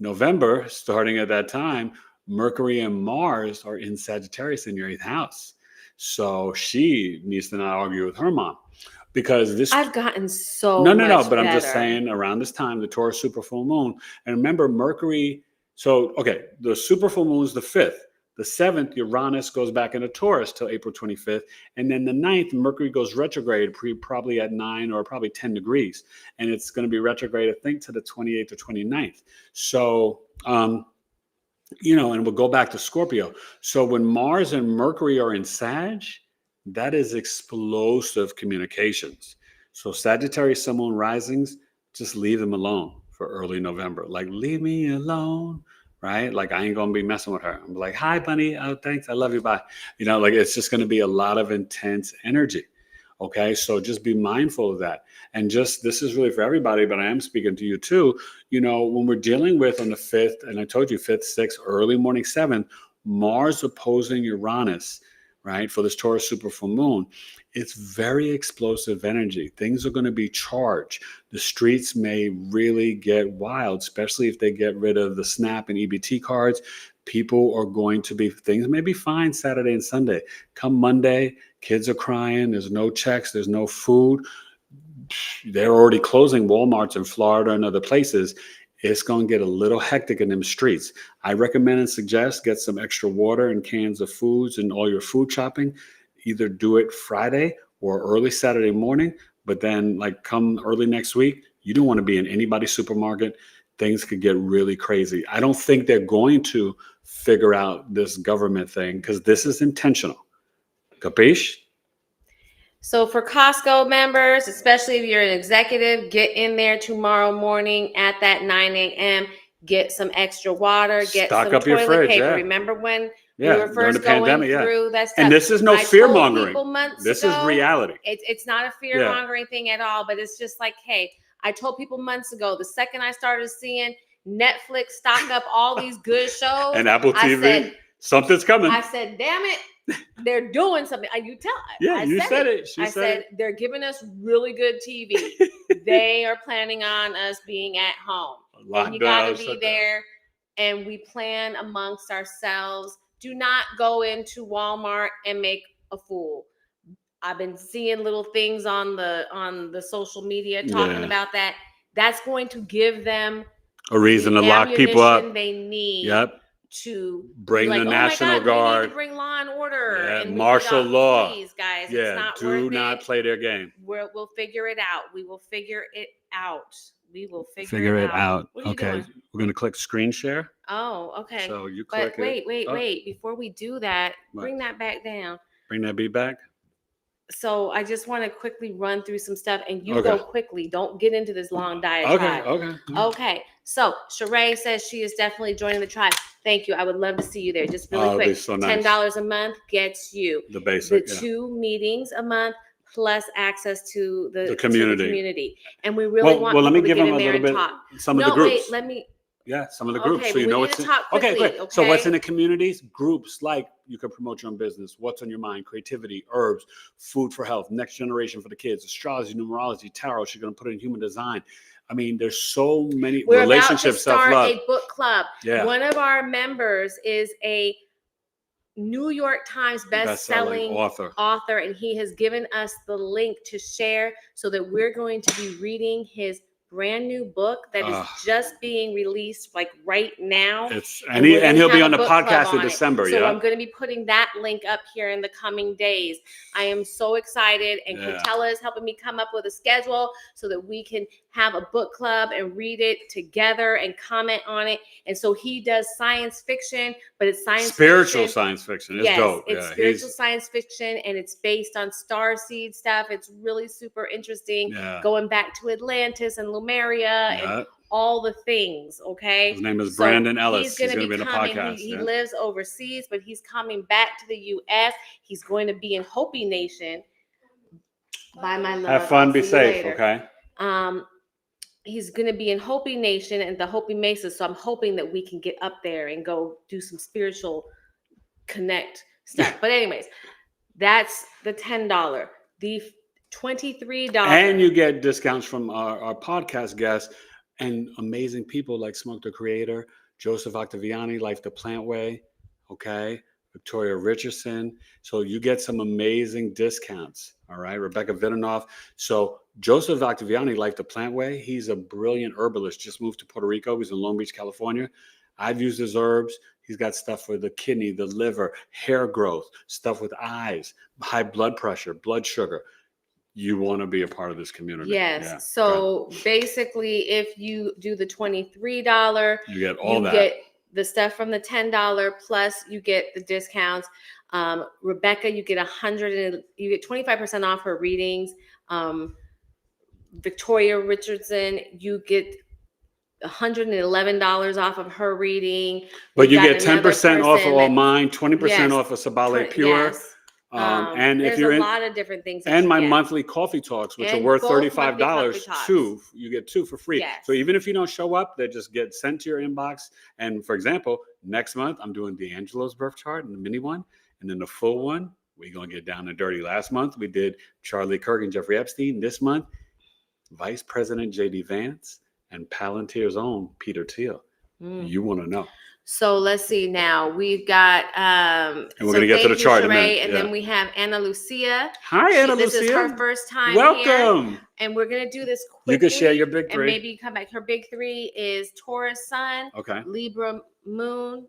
November, starting at that time, Mercury and Mars are in Sagittarius in your 8th house. So she needs to not argue with her mom. Because this, I've gotten so no, much but I'm just better. saying around this time, the Taurus Super Full Moon, and remember Mercury. So okay, the Super Full Moon is the 5th. The 7th, Uranus goes back into Taurus till April 25th, and then the 9th, Mercury goes retrograde, probably at 9 or probably 10 degrees, and it's going to be retrograde, I think, to the 28th or 29th. So, you know, and we'll go back to Scorpio. So when Mars and Mercury are in Sag, that is explosive communications. So Sagittarius, Sun, Moon, risings, just leave them alone for early November. Like, leave me alone, right? Like, I ain't going to be messing with her. I'm like, hi, bunny. Oh, thanks. I love you. Bye. You know, like, it's just going to be a lot of intense energy. Okay. So just be mindful of that. And just, this is really for everybody, but I am speaking to you too. You know, when we're dealing with on the 5th, and I told you 5th, 6th, early morning 7th, Mars opposing Uranus, right, for this Taurus Super Full Moon, it's very explosive energy. Things are going to be charged. The streets may really get wild, especially if they get rid of the SNAP and EBT cards. People are going to be, things may be fine Saturday and Sunday. Come Monday, kids are crying. There's no checks. There's no food. They're already closing Walmarts in Florida and other places. It's going to get a little hectic in them streets. I recommend and suggest get some extra water and cans of foods and all your food shopping. Either do it Friday or early Saturday morning, but then like come early next week, you don't want to be in anybody's supermarket. Things could get really crazy. I don't think they're going to figure out this government thing because this is intentional. Capiche? So for Costco members, especially if you're an executive, get in there tomorrow morning at that 9 a.m. Get some extra water, get Stock some up your toilet fridge, paper. yeah. Remember when Yeah, we were during first the going pandemic, yeah. through that stuff? And this is no I fear told mongering. people months This ago, is reality. It's not a fear mongering thing at all, but it's just like, hey, I told people months ago, the second I started seeing Netflix stock up all these good shows and Apple TV, something's coming. I said, damn it, they're doing something. You tell. Yeah, you said it. I said they're giving us really good TV. They are planning on us being at home. And you got to be there. And we plan amongst ourselves. Do not go into Walmart and make a fool. I've been seeing little things on the social media talking about that. That's going to give them a reason to lock people up. They need. Yep. To bring the National Guard. We need to bring law and order and martial law. Please, guys, yeah, it's not do worth not it. play their game. We'll figure it out. We will figure it out. We will figure it out. What are you okay, doing? We're gonna click screen share. Oh, okay. So you click but it. Wait. Before we do that, bring that back down. Bring that beat back. So I just want to quickly run through some stuff, and you go quickly. Don't get into this long diatribe. Okay. So Sheree says she is definitely joining the tribe. Thank you. I would love to see you there. Just really quick. So nice. $10 a month gets you the basic, the 2 meetings a month plus access to the community. And we really want let me people give to get them in a there little and bit. talk. Some of the groups. Wait, let me. Yeah, some of the groups. Okay, so you know what's talk quickly, okay, great. So what's in the communities? Groups like you can promote your own business. What's on your mind? Creativity, herbs, food for health, next generation for the kids, astrology, numerology, tarot. She's going to put in human design. I mean, there's so many relationships, self-love. We're about to start a book club. Yeah. One of our members is a New York Times best-selling author, and he has given us the link to share so that we're going to be reading his brand new book that is just being released like right now. And he'll be on the podcast in it. December. So I'm going to be putting that link up here in the coming days. I am so excited, and Quintella is helping me come up with a schedule so that we can have a book club and read it together and comment on it. And so he does science fiction, but it's spiritual science fiction. It's dope. It's spiritual science fiction, and it's based on starseed stuff. It's really super interesting. Going back to Atlantis and Lemuria and all the things. Okay. His name is Brandon Ellis. He's going to be in the podcast. He lives overseas, but he's coming back to the U.S. He's going to be in Hopi Nation. Bye, my love. Have fun. Be safe. Okay. He's going to be in Hopi Nation and the Hopi Mesa. So I'm hoping that we can get up there and go do some spiritual connect stuff. But anyways, that's the $10. The $23. And you get discounts from our podcast guests and amazing people like Smoke the Creator, Joseph Octaviani, Life the Plant Way, okay, Victoria Richardson. So you get some amazing discounts, all right, Rebecca Vidanoff. So Joseph Octaviani, Life the Plant Way, he's a brilliant herbalist, just moved to Puerto Rico. He's in Long Beach, California. I've used his herbs. He's got stuff for the kidney, the liver, hair growth, stuff with eyes, high blood pressure, blood sugar. You want to be a part of this community. Yes. Yeah. So basically, if you do the $23, you get all that. You get the stuff from the $10 plus you get the discounts. Rebecca, you get 25% off her readings. Victoria Richardson, you get $111 off of her reading. But you get 10% off of all mine, 20% off of Sabale Pure. Yes. And if you're a lot of different things. And my monthly coffee talks, which are worth $35, you get 2 for free. Yes. So even if you don't show up, they just get sent to your inbox. And for example, next month, I'm doing D'Angelo's birth chart and the mini one. And then the full one, we're going to get down and dirty. Last month, we did Charlie Kirk and Jeffrey Epstein. This month, Vice President J.D. Vance and Palantir's own Peter Thiel. You want to know. So let's see now. We've got and we're going to get to the chart in a minute. And then we have Anna Lucia. Hi, Anna Lucia. This is her first time Welcome. Here, and we're going to do this quickly. You can share your big 3. And maybe come back. Her big 3 is Taurus Sun, okay, Libra Moon.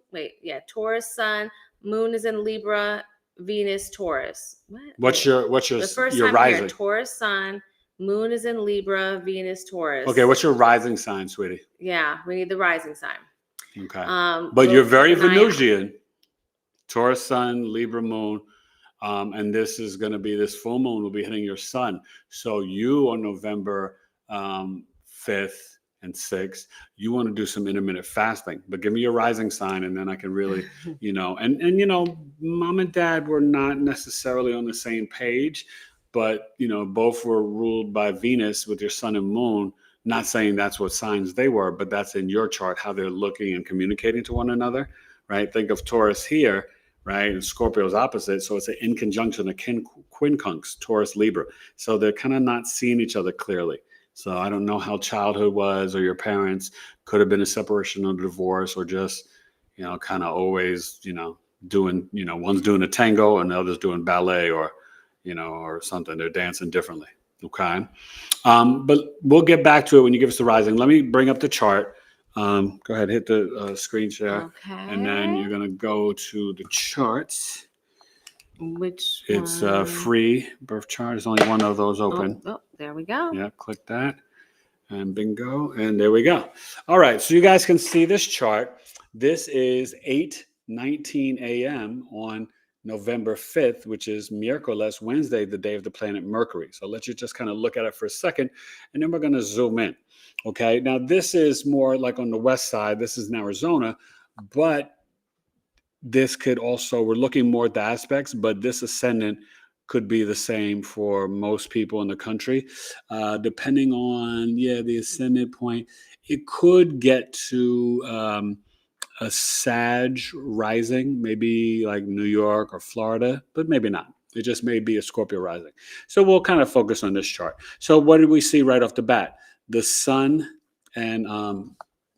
Taurus Sun, Moon is in Libra, Venus Taurus. What's your the first your time rising? Here, Taurus Sun, Moon is in Libra, Venus Taurus. Okay, what's your rising sign, sweetie? Yeah, we need the rising sign. Okay. But you're very Venusian. Taurus Sun, Libra Moon. And this is going to be, this full moon will be hitting your sun. So you on November 5th and 6th, you want to do some intermittent fasting. But give me your rising sign and then I can really, and mom and dad were not necessarily on the same page, but, both were ruled by Venus with your sun and moon. Not saying that's what signs they were, but that's in your chart, how they're looking and communicating to one another, right? Think of Taurus here, right? And Scorpio's opposite. So it's an in conjunction, a quincunx, Taurus, Libra. So they're kind of not seeing each other clearly. So I don't know how childhood was, or your parents could have been a separation or divorce, or just, kind of always, doing, one's doing a tango and the other's doing ballet, or, or something. They're dancing differently. Okay. But we'll get back to it when you give us the rising. Let me bring up the chart. Go ahead, hit the screen share. Okay. And then you're going to go to the charts. Which it's a free birth chart. There's only one of those open. Oh, there we go. Yeah, click that. And bingo. And there we go. All right. So you guys can see this chart. This is 8:19 a.m. on November 5th, which is Miércoles, Wednesday, the day of the planet Mercury. So let's just kind of look at it for a second, and then we're going to zoom in. Okay. Now, this is more like on the west side. This is in Arizona, but this could also, we're looking more at the aspects, but this ascendant could be the same for most people in the country. Depending on, the ascendant point, it could get to a Sag rising, maybe like New York or Florida, but maybe not. It just may be a Scorpio rising. So we'll kind of focus on this chart. So what did we see right off the bat? The sun and,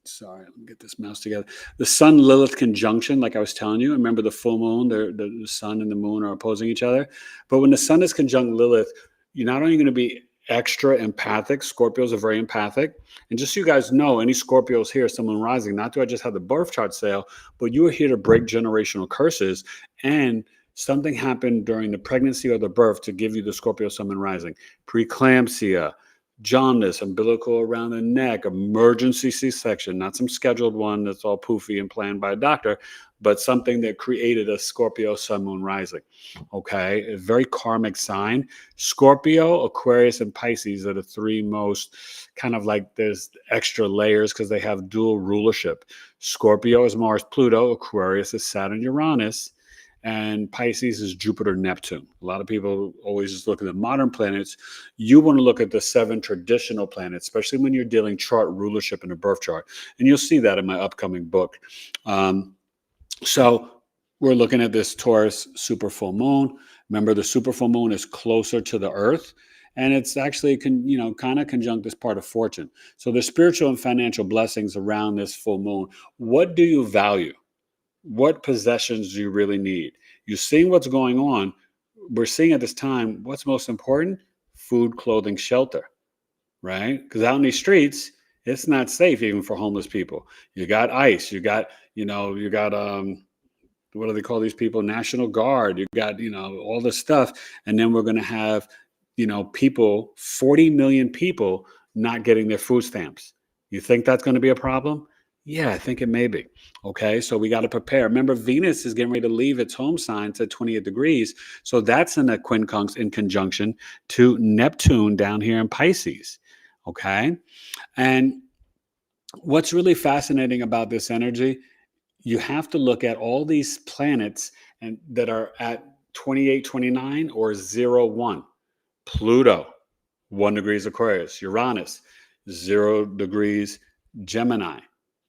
sorry, let me get this mouse together. The Sun Lilith conjunction, like I was telling you. Remember the full moon, the sun and the moon are opposing each other. But when the sun is conjunct Lilith, you're not only going to be extra empathic. Scorpios are very empathic. And just so you guys know, any Scorpios here, someone rising, not do I just have the birth chart sale, but you are here to break generational curses. And something happened during the pregnancy or the birth to give you the Scorpio Sun and rising. Preeclampsia, jaundice, umbilical around the neck, emergency C-section, not some scheduled one that's all poofy and planned by a doctor, but something that created a Scorpio Sun, Moon, rising. Okay, a very karmic sign. Scorpio, Aquarius, and Pisces are the three most kind of like there's extra layers because they have dual rulership. Scorpio is Mars, Pluto. Aquarius is Saturn, Uranus. And Pisces is Jupiter, Neptune. A lot of people always just look at the modern planets. You want to look at the 7 traditional planets, especially when you're dealing chart rulership in a birth chart. And you'll see that in my upcoming book. So we're looking at this Taurus super full moon. Remember, the super full moon is closer to the earth. And it's actually, kind of conjunct this part of fortune. So there's spiritual and financial blessings around this full moon. What do you value? What possessions do you really need? You're seeing what's going on. We're seeing at this time, what's most important? Food, clothing, shelter, right? Because out in these streets, it's not safe even for homeless people. You got ICE, you got what do they call these people? National Guard, you got, all this stuff. And then we're going to have, people, 40 million people not getting their food stamps. You think that's going to be a problem? Yeah, I think it may be. Okay, so we got to prepare. Remember, Venus is getting ready to leave its home sign to 28 degrees. So that's in a quincunx in conjunction to Neptune down here in Pisces. Okay, and what's really fascinating about this energy, you have to look at all these planets and that are at 28, 29 or 0, 1. Pluto, 1 degrees Aquarius. Uranus, 0 degrees Gemini.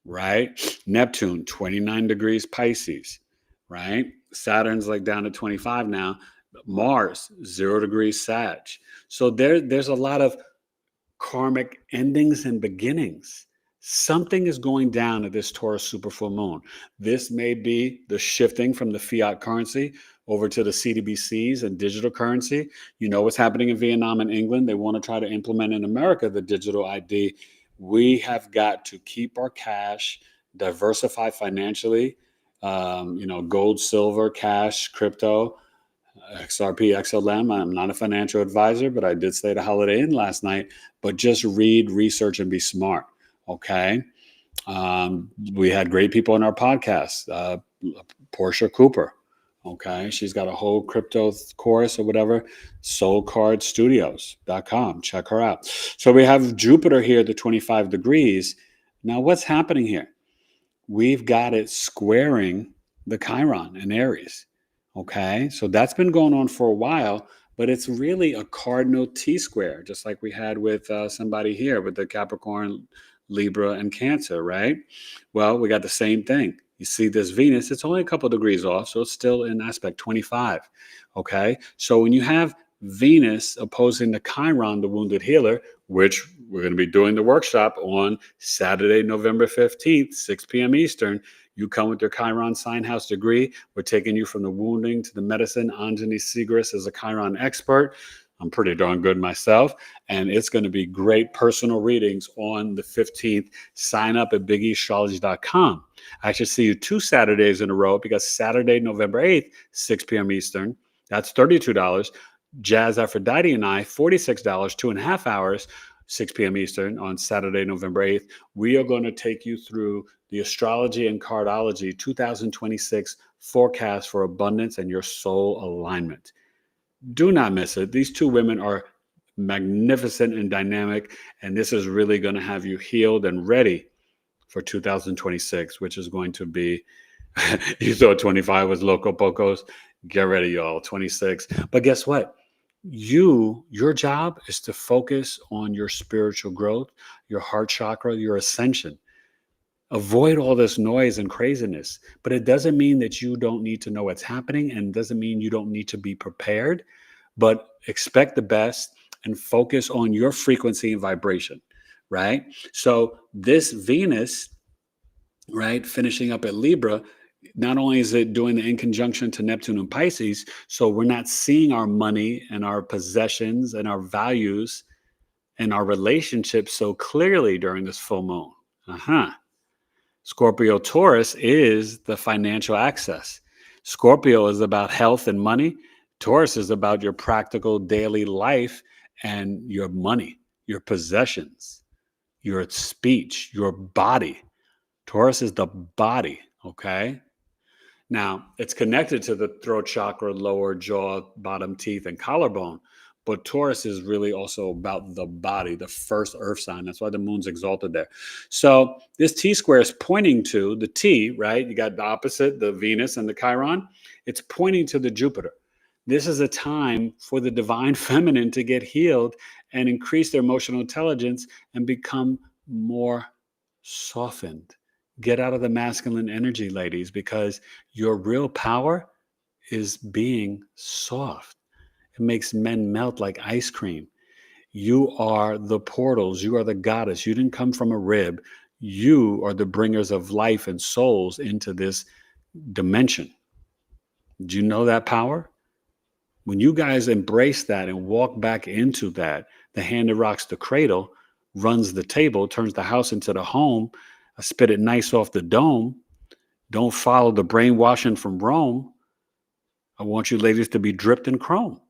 Right? Neptune, 29 degrees Pisces, right? Saturn's like down to 25 now. Mars, 0 degrees Sag. So there's a lot of karmic endings and beginnings. Something is going down at this Taurus super full moon. This may be the shifting from the fiat currency over to the CBDCs and digital currency. You know what's happening in Vietnam and England. They want to try to implement in America the digital ID. We have got to keep our cash, diversify financially, gold, silver, cash, crypto, XRP, XLM. I'm not a financial advisor, but I did stay at a Holiday Inn last night. But just read, research, and be smart, okay? We had great people on our podcast. Portia Cooper, okay? She's got a whole crypto course or whatever, soulcardstudios.com. Check her out. So we have Jupiter here at the 25 degrees. Now, what's happening here? We've got it squaring the Chiron in Aries, okay? So that's been going on for a while, but it's really a cardinal T-square, just like we had with somebody here with the Capricorn, Libra, and Cancer, right? Well, we got the same thing. You see this Venus, it's only a couple degrees off, so it's still in aspect 25, okay? So when you have Venus opposing the Chiron, the wounded healer, which we're going to be doing the workshop on Saturday, November 15th, 6 p.m. Eastern. You come with your Chiron sign house degree. We're taking you from the wounding to the medicine. Anjani Sigris is a Chiron expert. I'm pretty darn good myself. And it's going to be great personal readings on the 15th. Sign up at BigEAstrology.com. I should see you 2 Saturdays in a row because Saturday, November 8th, 6 p.m. Eastern, that's $32. Jazz Aphrodite and I, $46, 2.5 hours, 6 p.m. Eastern on Saturday, November 8th. We are going to take you through the Astrology and Cardology 2026 forecast for abundance and your soul alignment. Do not miss it. These 2 women are magnificent and dynamic, and this is really going to have you healed and ready for 2026, which is going to be, you thought 25 was Loco Pocos. Get ready, y'all, 26. But guess what? Your job is to focus on your spiritual growth, your heart chakra, your ascension. Avoid all this noise and craziness. But it doesn't mean that you don't need to know what's happening, and it doesn't mean you don't need to be prepared. But expect the best and focus on your frequency and vibration, right? So this Venus, right, finishing up at Libra, not only is it doing the in conjunction to Neptune and Pisces, so we're not seeing our money and our possessions and our values in our relationship so clearly during this full moon. Scorpio Taurus is the financial access. Scorpio is about health and money. Taurus is about your practical daily life and your money, your possessions, your speech, your body. Taurus is the body, okay? Now, it's connected to the throat chakra, lower jaw, bottom teeth, and collarbone. But Taurus is really also about the body, the first earth sign. That's why the moon's exalted there. So this T square is pointing to the T, right? You got the opposite, the Venus and the Chiron. It's pointing to the Jupiter. This is a time for the divine feminine to get healed and increase their emotional intelligence and become more softened. Get out of the masculine energy, ladies, because your real power is being soft. It makes men melt like ice cream. You are the portals. You are the goddess. You didn't come from a rib. You are the bringers of life and souls into this dimension. Do you know that power? When you guys embrace that and walk back into that, the hand that rocks the cradle runs the table, turns the house into the home. I spit it nice off the dome. Don't follow the brainwashing from Rome. I want you ladies to be dripped in chrome.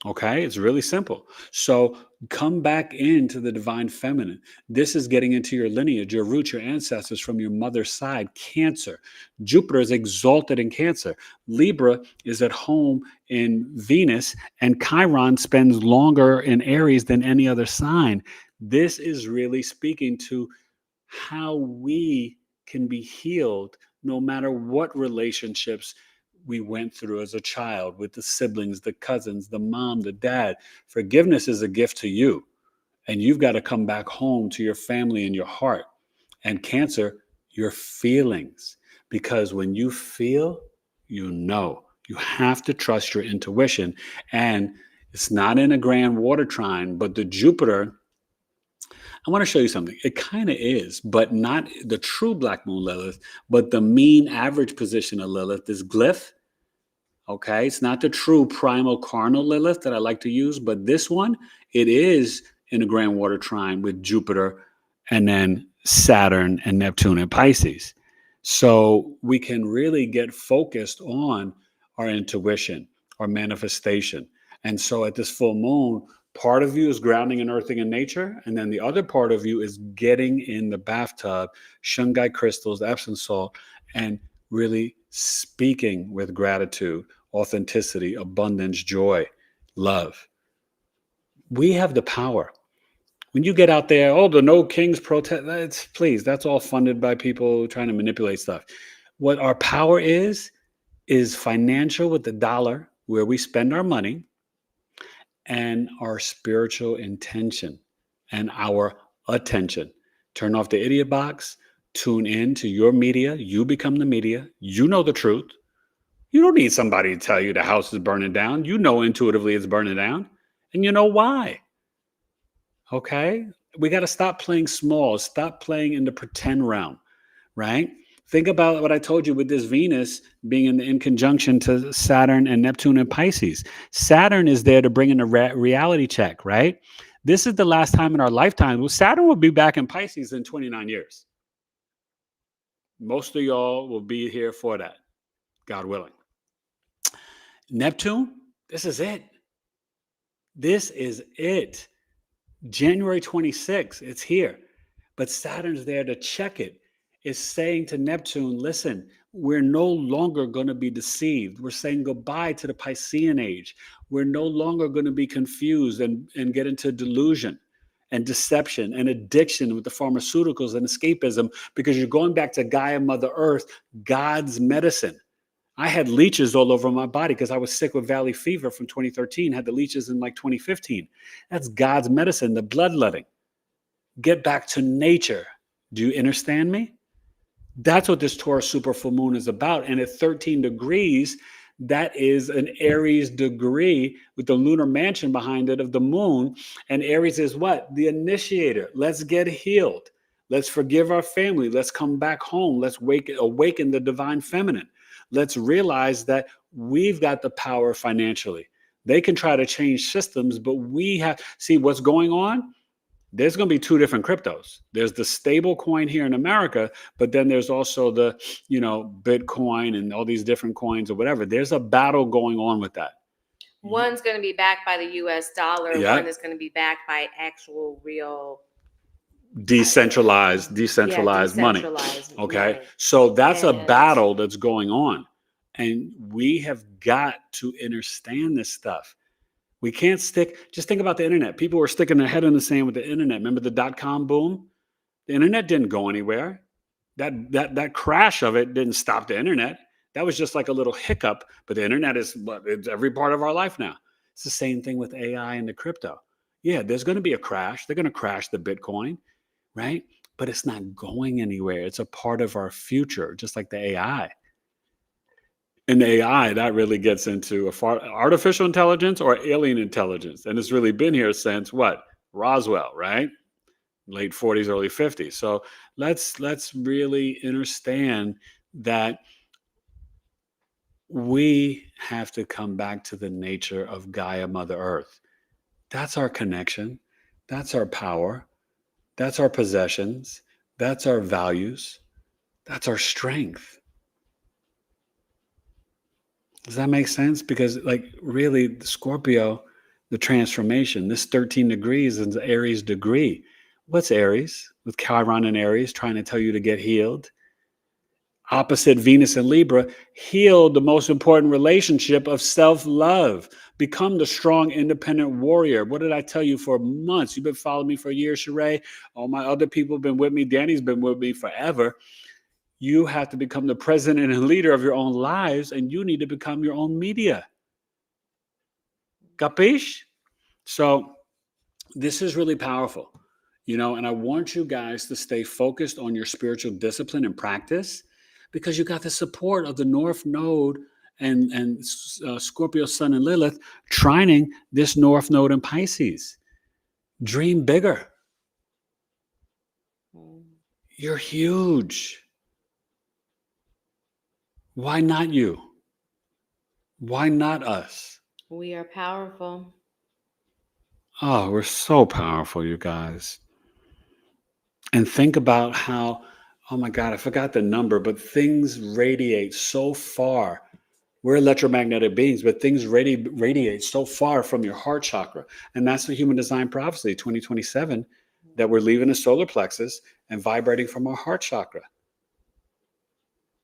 Okay, it's really simple. So come back into the divine feminine. This is getting into your lineage, your roots, your ancestors from your mother's side. Cancer. Jupiter is exalted in Cancer. Libra is at home in Venus, and Chiron spends longer in Aries than any other sign. This is really speaking to how we can be healed no matter what relationships we went through as a child with the siblings, the cousins, the mom, the dad. Forgiveness is a gift to you, and you've got to come back home to your family and your heart. And Cancer, your feelings, because when you feel, you know. You have to trust your intuition, and it's not in a grand water trine, but the Jupiter, I want to show you something. It kind of is, but not the true Black Moon Lilith, but the mean average position of Lilith is glyph. Okay, it's not the true primal carnal Lilith that I like to use, but this one, it is in a grand water trine with Jupiter and then Saturn and Neptune and Pisces. So we can really get focused on our intuition, our manifestation. And so at this full moon, part of you is grounding and earthing in nature, and then the other part of you is getting in the bathtub, shungite crystals, Epsom salt, and really speaking with gratitude, authenticity, abundance, joy, love. We have the power. When you get out there, the No Kings protest, please, that's all funded by people trying to manipulate stuff. What our power is financial with the dollar, where we spend our money, and our spiritual intention and our attention. Turn off the idiot box, tune in to your media. You become the media. You know the truth. You don't need somebody to tell you the house is burning down. You know intuitively it's burning down, and you know why. Okay? We got to stop playing small. Stop playing in the pretend realm, right? Think about what I told you with this Venus being in conjunction to Saturn and Neptune and Pisces. Saturn is there to bring in a reality check, right? This is the last time in our lifetime. Well, Saturn will be back in Pisces in 29 years. Most of y'all will be here for that, God willing. Neptune, this is it. This is it. January 26th, it's here. But Saturn's there to check it. It's saying to Neptune, listen, we're no longer going to be deceived. We're saying goodbye to the Piscean age. We're no longer going to be confused and get into delusion and deception and addiction with the pharmaceuticals and escapism, because you're going back to Gaia, Mother Earth, God's medicine. I had leeches all over my body because I was sick with valley fever from 2013, had the leeches in like 2015. That's God's medicine, the bloodletting. Get back to nature. Do you understand me? That's what this Taurus Super Full Moon is about. And at 13 degrees, that is an Aries degree with the lunar mansion behind it of the moon. And Aries is what? The initiator. Let's get healed. Let's forgive our family. Let's come back home. Let's awaken the divine feminine. Let's realize that we've got the power financially. They can try to change systems, but we have, see what's going on? There's going to be two different cryptos. There's the stable coin here in America, but then there's also the, Bitcoin and all these different coins or whatever. There's a battle going on with that. One's going to be backed by the US dollar. Yeah. One is going to be backed by actual real decentralized money. Okay. So that's a battle that's going on. And we have got to understand this stuff. We can't just think about the internet. People were sticking their head in the sand with the internet. Remember the .com boom? The internet didn't go anywhere. That crash of it didn't stop the internet. That was just like a little hiccup, but the internet it's every part of our life now. It's the same thing with AI and the crypto. Yeah, there's going to be a crash. They're going to crash the Bitcoin, right? But it's not going anywhere. It's a part of our future, just like the AI. And the AI, that really gets into artificial intelligence or alien intelligence. And it's really been here since what? Roswell, right? Late 40s, early 50s. So let's really understand that we have to come back to the nature of Gaia, Mother Earth. That's our connection. That's our power. That's our possessions. That's our values. That's our strength. Does that make sense? Because really the Scorpio, the transformation, this 13 degrees is the Aries degree. What's Aries? With Chiron and Aries trying to tell you to get healed. Opposite Venus and Libra, heal the most important relationship of self-love. Become the strong, independent warrior. What did I tell you for months? You've been following me for years, Sheree. All my other people have been with me. Danny's been with me forever. You have to become the president and leader of your own lives, and you need to become your own media. Capiche? So this is really powerful, and I want you guys to stay focused on your spiritual discipline and practice because you got the support of the North Node and Scorpio Sun and Lilith trining this North Node in Pisces. Dream bigger. You're huge. Why not you? Why not us? We are powerful. Oh, we're so powerful, you guys. And think about how, oh my God, I forgot the number, but things radiate so far. We're electromagnetic beings, but things radiate so far from your heart chakra. And that's the Human Design Prophecy 2027, that we're leaving the solar plexus and vibrating from our heart chakra.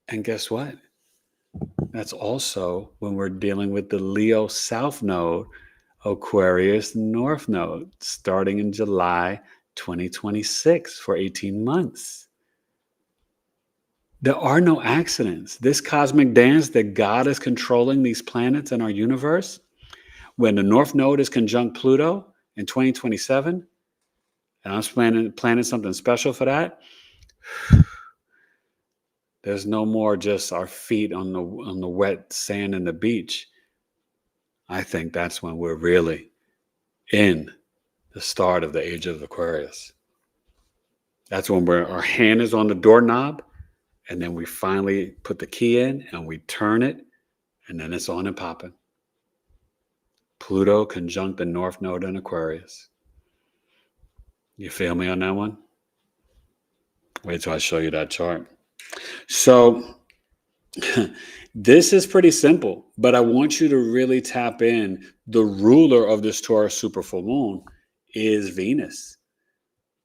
And guess what? That's also when we're dealing with the Leo South Node, Aquarius North Node, starting in July 2026 for 18 months. There are no accidents. This cosmic dance that God is controlling these planets in our universe, when the North Node is conjunct Pluto in 2027, and I'm planning something special for that, there's no more just our feet on the wet sand and the beach. I think that's when we're really in the start of the age of Aquarius. That's when our hand is on the doorknob, and then we finally put the key in and we turn it, and then it's on and popping. Pluto conjunct the North Node in Aquarius. You feel me on that one? Wait till I show you that chart. So this is pretty simple, but I want you to really tap in. The ruler of this Taurus Super Full Moon is Venus.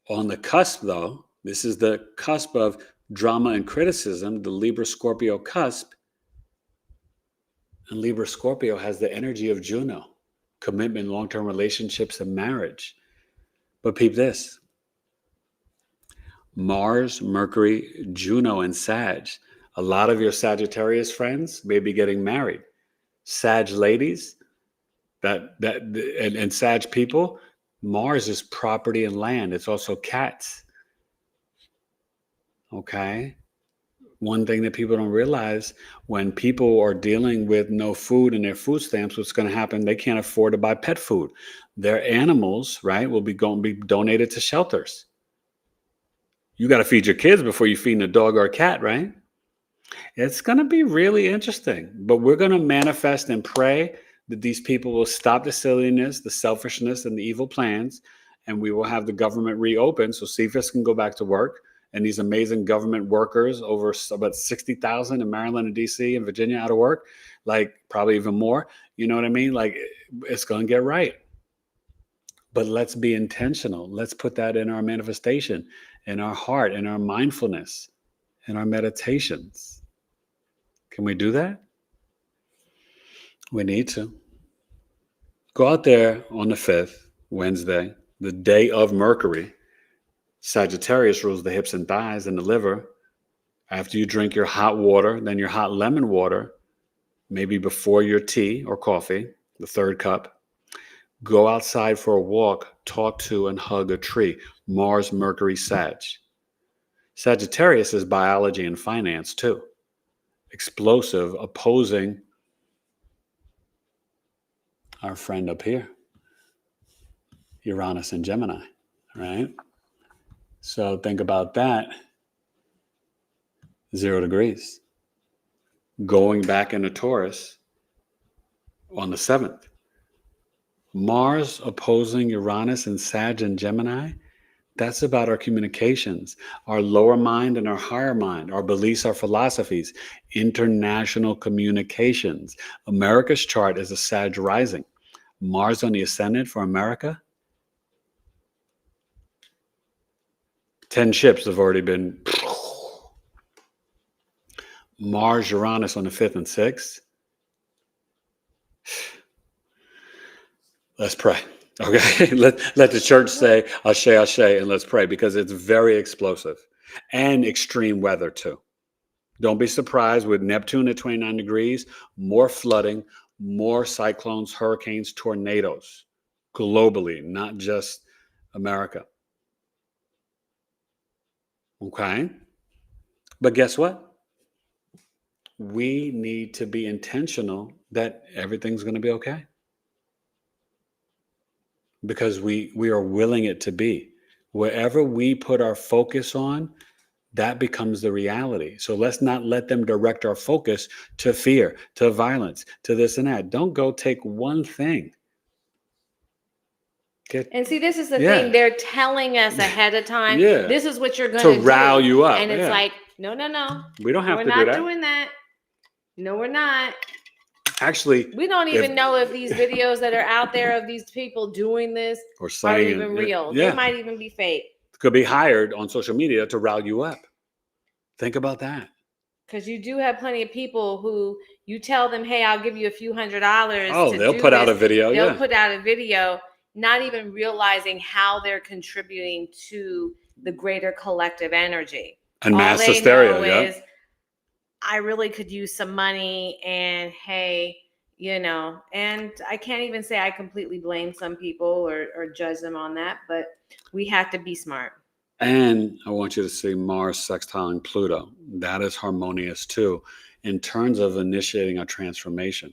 On the cusp, though, this is the cusp of drama and criticism, the Libra-Scorpio cusp. And Libra-Scorpio has the energy of Juno, commitment, long-term relationships, and marriage. But peep this. Mars, Mercury, Juno, and Sag. A lot of your Sagittarius friends may be getting married. Sag ladies, and Sag people, Mars is property and land. It's also cats. Okay? One thing that people don't realize, when people are dealing with no food in their food stamps, what's going to happen? They can't afford to buy pet food. Their animals, right, will be donated to shelters. You got to feed your kids before you feed a dog or a cat, right? It's going to be really interesting, but we're going to manifest and pray that these people will stop the silliness, the selfishness, and the evil plans, and we will have the government reopen. So CFIS can go back to work. And these amazing government workers, over about 60,000 in Maryland and DC and Virginia out of work, like probably even more. You know what I mean? Like, it's going to get right. But let's be intentional. Let's put that in our manifestation, in our heart, in our mindfulness, in our meditations. Can we do that? We need to. Go out there on the 5th, Wednesday, the day of Mercury. Sagittarius rules the hips and thighs and the liver. After you drink your hot water, then your hot lemon water, maybe before your tea or coffee, the 3rd cup, go outside for a walk, talk to and hug a tree. Mars, Mercury, Sag. Sagittarius is biology and finance too. Explosive, opposing our friend up here, Uranus and Gemini, right? So think about that. 0 degrees. Going back into Taurus on the 7th. Mars opposing Uranus and Sag and Gemini. That's about our communications, our lower mind and our higher mind, our beliefs, our philosophies, international communications. America's chart is a Sag rising. Mars on the ascendant for America. 10 ships have already been. Mars, Uranus on the 5th and 6th. Let's pray. Okay, let the church say Ashe, Ashe, and let's pray, because it's very explosive and extreme weather too. Don't be surprised with Neptune at 29 degrees, more flooding, more cyclones, hurricanes, tornadoes globally, not just America. Okay? But guess what? We need to be intentional that everything's going to be okay. Because we are willing it to be. Wherever we put our focus on, that becomes the reality. So let's not let them direct our focus to fear, to violence, to this and that. Don't go take one thing. And see, this is the thing. They're telling us ahead of time, this is what you're going to do. To rile you up. And it's like, no. We don't have to do that. We're not doing that. No, we're not. Actually, we don't even know if these videos that are out there of these people doing this are even real. They might even be fake. Could be hired on social media to rile you up. Think about that. Because you do have plenty of people who you tell them, hey, I'll give you a few $100. Oh, they'll put out a video. They'll put out a video, not even realizing how they're contributing to the greater collective energy. And mass hysteria. Is, I really could use some money, and hey, and I can't even say I completely blame some people or judge them on that, but we have to be smart. And I want you to see Mars sextiling Pluto. That is harmonious too, in terms of initiating a transformation.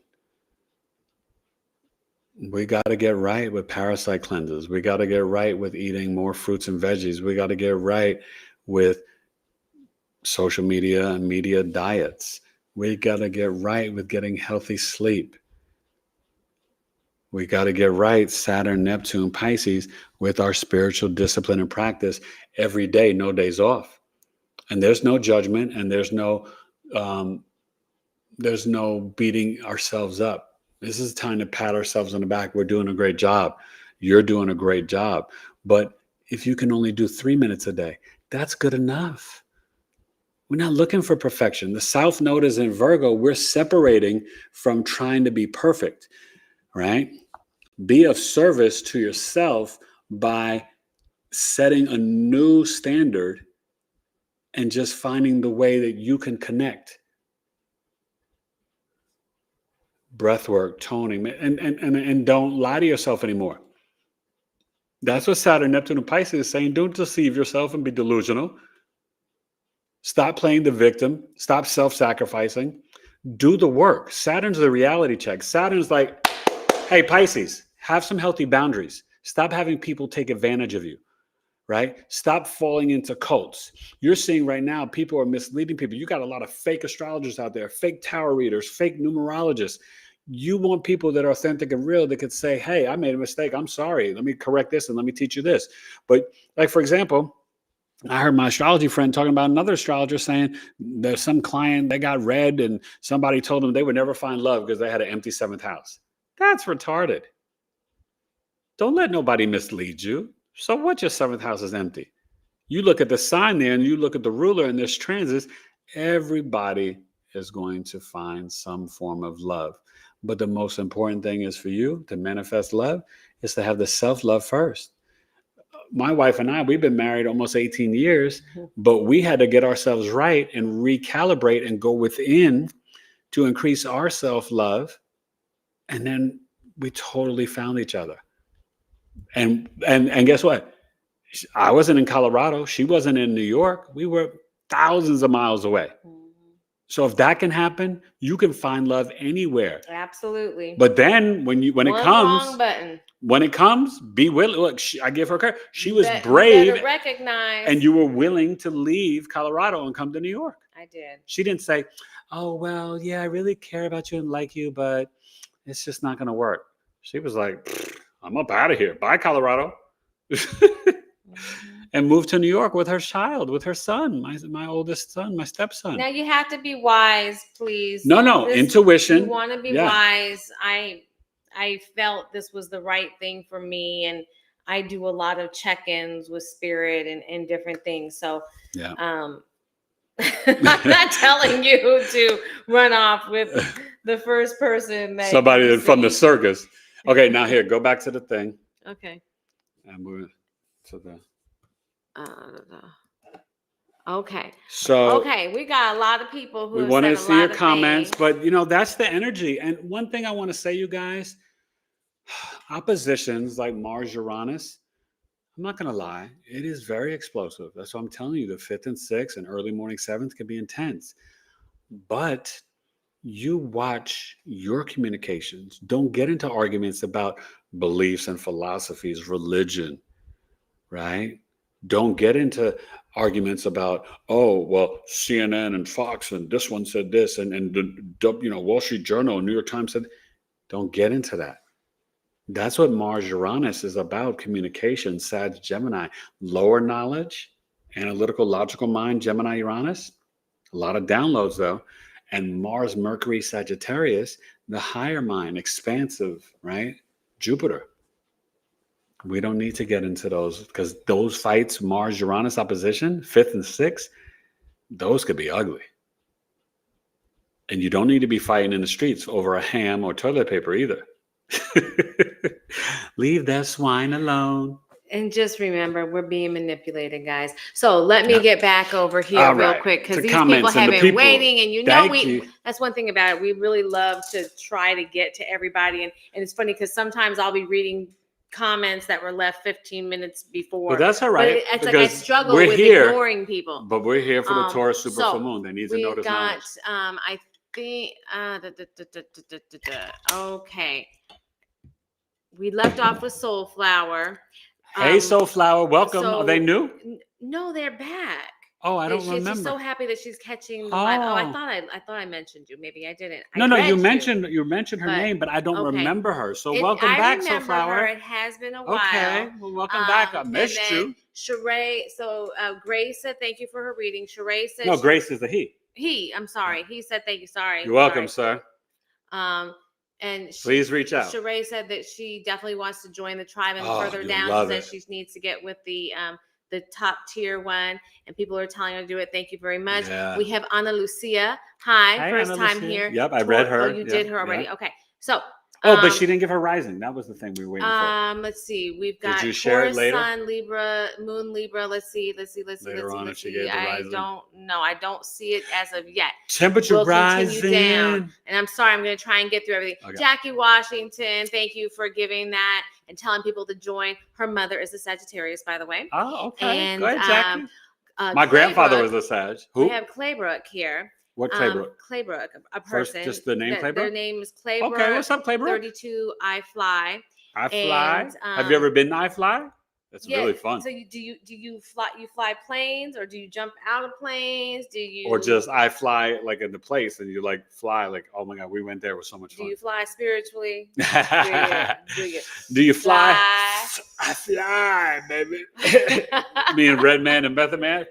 We got to get right with parasite cleanses. We got to get right with eating more fruits and veggies. We got to get right with social media and media diets. We got to get right with getting healthy sleep. We got to get right, Saturn, Neptune, Pisces, with our spiritual discipline and practice every day, no days off. And there's no judgment, and there's no beating ourselves up. This is time to pat ourselves on the back. We're doing a great job. You're doing a great job. But if you can only do 3 minutes a day, that's good enough. We're not looking for perfection. The South Node is in Virgo. We're separating from trying to be perfect, right? Be of service to yourself by setting a new standard and just finding the way that you can connect. Breath work, toning, and don't lie to yourself anymore. That's what Saturn, Neptune, and Pisces is saying. Don't deceive yourself and be delusional. Stop playing the victim. Stop self-sacrificing. Do the work. Saturn's the reality check. Saturn's like, hey, Pisces, have some healthy boundaries. Stop having people take advantage of you, right? Stop falling into cults. You're seeing right now, people are misleading people. You got a lot of fake astrologers out there, fake tarot readers, fake numerologists. You want people that are authentic and real that could say, hey, I made a mistake. I'm sorry. Let me correct this and let me teach you this. But like, for example, I heard my astrology friend talking about another astrologer saying there's some client, they got read and somebody told them they would never find love because they had an empty 7th house. That's retarded. Don't let nobody mislead you. So what, your 7th house is empty? You look at the sign there and you look at the ruler and there's transits. Everybody is going to find some form of love. But the most important thing is for you to manifest love is to have the self-love first. My wife and I, we've been married almost 18 years, but we had to get ourselves right and recalibrate and go within to increase our self-love. And then we totally found each other. And guess what? I wasn't in Colorado. She wasn't in New York. We were thousands of miles away. So if that can happen, you can find love anywhere. Absolutely. But then when it comes, be willing. Look, I give her credit. She was brave, recognize, and you were willing to leave Colorado and come to New York. I did. She didn't say, "Oh well, yeah, I really care about you and like you, but it's just not going to work." She was like, "I'm up out of here. Bye, Colorado." And moved to New York with her child, with her son, my oldest son, my stepson. Now you have to be wise, please. No, intuition. You want to be wise. I felt this was the right thing for me, and I do a lot of check-ins with spirit and different things. So yeah. I'm not telling you to run off with the first person that somebody from the circus. Okay, now here, go back to the thing. Okay. And we're to the okay. So we got a lot of people who we want to see your comments, but that's the energy. And one thing I want to say, you guys, oppositions like Mars Uranus, I'm not going to lie, it is very explosive. That's what I'm telling you. The 5th and 6th and early morning 7th can be intense. But you watch your communications. Don't get into arguments about beliefs and philosophies, religion, right? Don't get into arguments about, oh, well, CNN and Fox and this one said this and the Wall Street Journal and New York Times said. Don't get into that. That's what Mars Uranus is about. Communication, Sag Gemini, lower knowledge, analytical, logical mind, Gemini Uranus. A lot of downloads though. And Mars Mercury Sagittarius, the higher mind, expansive, right? Jupiter. We don't need to get into those because those fights, Mars Uranus opposition, 5th and 6th, those could be ugly. And you don't need to be fighting in the streets over a ham or toilet paper either. Leave that swine alone. And just remember, we're being manipulated, guys. So let me get back over here real quick because these people have been waiting, and that's one thing about it. We really love to try to get to everybody, and it's funny because sometimes I'll be reading comments that were left 15 minutes before. But that's all right. But it's like I struggle with ignoring people. But we're here for the Taurus Super Full Moon. They need to notice. I think. Okay. We left off with Soulflower. Hey, Soulflower, welcome. Are they new? No, they're back. Oh, I don't remember. She's so happy that she's catching the light. Oh, I thought I mentioned you. Maybe I didn't. No, you mentioned her name, but I don't remember her. So welcome back, Soulflower. Her. It has been a while. Okay, well, welcome back. I missed you. Sheree, so Grace said thank you for her reading. Sheree said no, Grace is a he. I'm sorry. He said thank you. Sorry. You're welcome, sir. And please reach out. Sheree said that she definitely wants to join the tribe, and further down she says she needs to get with the top tier one, and people are telling her to do it. Thank you very much. Yeah. We have Ana Lucia. Hi, first Ana time Lucia. here. Yep, I read her. Oh, you did her already. Yeah. Okay, so. But she didn't give her rising. That was the thing we were waiting for. Let's see. We've got Did you share Taurus, it later? Sun, Libra, Moon, Libra. Let's see. Later on, if she gave the rising. I don't see it as of yet. Temperature rising. Continue down. And I'm sorry, I'm going to try and get through everything. Okay. Jackie Washington, thank you for giving that and telling people to join. Her mother is a Sagittarius, by the way. Oh, okay. And, go ahead, Jackie. My grandfather was a Sag. Who? We have Claybrook here. What Claybrook? Claybrook, a person. First, just the name Claybrook? Their name is Claybrook. Okay, what's up, Claybrook? 32, I Fly. I Fly. Have you ever been to I Fly? That's really fun. So do you fly planes, or do you jump out of planes? Do you Or just I fly like in the place and you like fly like, oh my God, we went there. It was so much fun. Do you fly spiritually? Do you fly? I fly, baby. Me and Red Man and Method Man.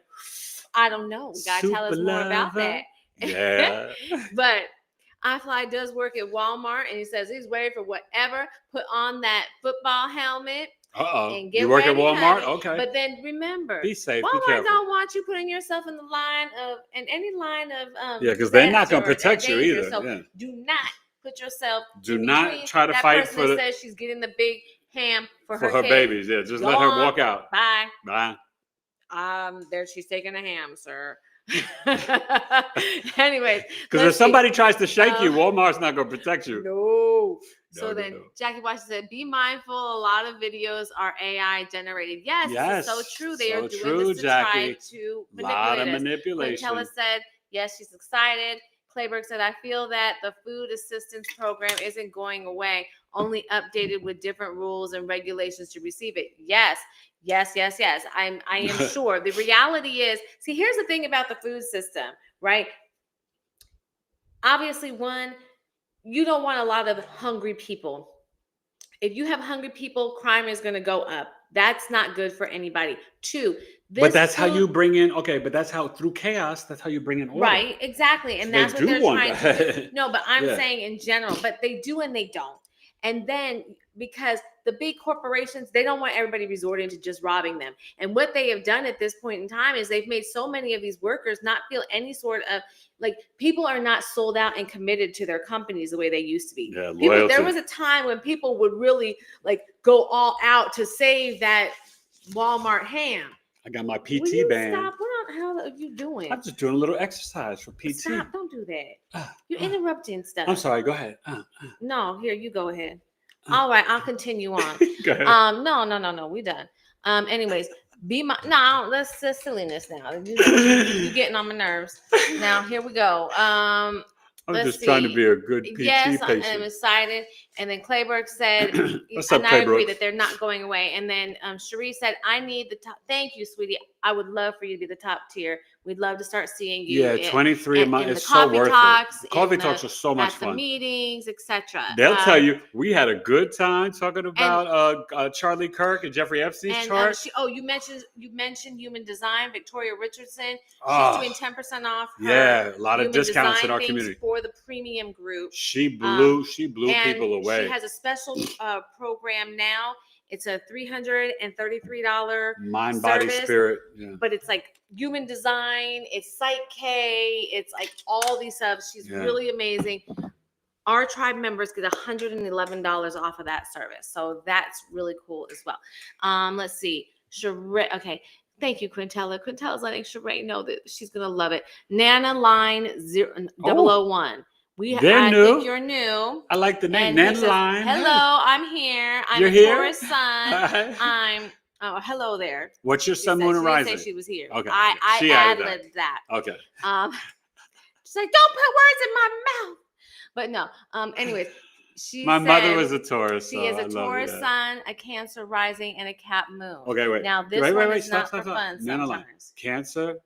I don't know. We gotta tell us more about that. Yeah. But iFly does work at Walmart, and he says he's ready for whatever. Put on that football helmet. And get you work at ready, Walmart? honey. Okay. But then remember, be safe. Walmart be careful. don't want you putting yourself in the line of any line of yeah, because they're not going to protect you danger. either. So yeah. do not put yourself. Do not try to that fight person for that says she's getting the big ham for her kid. babies. Yeah, just let her walk out. Bye. Bye. There she's taking a ham, sir. Anyways, because if somebody tries to shake you, Walmart's not going to protect you. No. So then Jackie Washington said, be mindful. A lot of videos are AI generated. Yes, this is so true. They are doing this to try to manipulate us. A lot of manipulation. Quintella said, yes, she's excited. Clayberg said, I feel that the food assistance program isn't going away, only updated with different rules and regulations to receive it. Yes. I am sure. The reality is, see, here's the thing about the food system, right? Obviously, one, you don't want a lot of hungry people. If you have hungry people, crime is going to go up. That's not good for anybody. Two, but that's how you bring in, but that's how, through chaos, that's how you bring in order. Right, exactly. And that's what they're trying to do. No, but I'm saying in general, but they do and they don't. And then because the big corporations, they don't want everybody resorting to just robbing them. And what they have done at this point in time is they've made so many of these workers not feel any sort of, like, people are not sold out and committed to their companies the way they used to be. Yeah, there was a time when people would really like go all out to save that Walmart ham. I got my PT band. Stop. What the hell are you doing? I'm just doing a little exercise for PT. Stop. Don't do that. You're interrupting stuff. I'm sorry. Go ahead. No, here, you go ahead. All right, I'll continue on. Go ahead. No, we done. Anyways, that's silliness now. You're getting on my nerves. Now, here we go. I'm just trying to be a good PT patient. I'm excited. And then Clayberg said, What's up, and I agree that they're not going away. And then Cherie said, I need the top. Thank you, sweetie. I would love for you to be the top tier. We'd love to start seeing you. Yeah, 23 a month is so worth it. Coffee talks are so much fun. At the meetings, etc. They'll tell you, we had a good time talking about Charlie Kirk and Jeffrey Epstein's chart. You mentioned human design. Victoria Richardson. She's doing 10% off. A lot of discounts in our community for the premium group. She blew people away. She has a special program now. It's a $333 mind, body, spirit. Yeah. But it's like human design. It's Psych K. It's like all these stuff. She's really amazing. Our tribe members get $111 off of that service. So that's really cool as well. Let's see. Sheree, okay. Thank you, Quintella. Quintella's letting Sheree know that she's going to love it. Nana Line 001. I think you're new. I like the name. Nana Line. Hello, I'm here. I'm Taurus Sun. Hello there. What's your sun, moon, and rising? She didn't say she was here. Okay. I added that. Okay. She's like, don't put words in my mouth. But no. Anyways, my mother was a Taurus. She is a Taurus Sun, a Cancer rising, and a Cap Moon. Okay, wait. Now this one is not for fun sometimes. No. Cancer.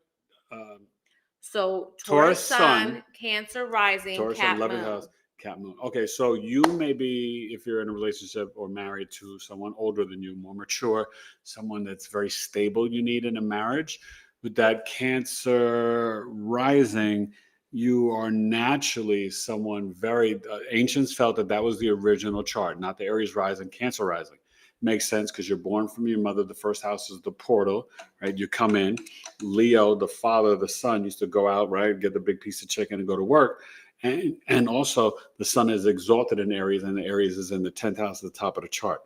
So Taurus Sun, Cancer rising, Taurus Cap 11th Moon. house, Cap Moon. Okay, so you may be, if you're in a relationship or married to someone older than you, more mature, someone that's very stable you need in a marriage. With that Cancer rising, you are naturally someone very, ancients felt that was the original chart, not the Aries rising, Cancer rising. Makes sense because you're born from your mother. The first house is the portal, right? You come in. Leo, the father, the son, used to go out, right? Get the big piece of chicken and go to work. And also the sun is exalted in Aries, and the Aries is in the 10th house at the top of the chart.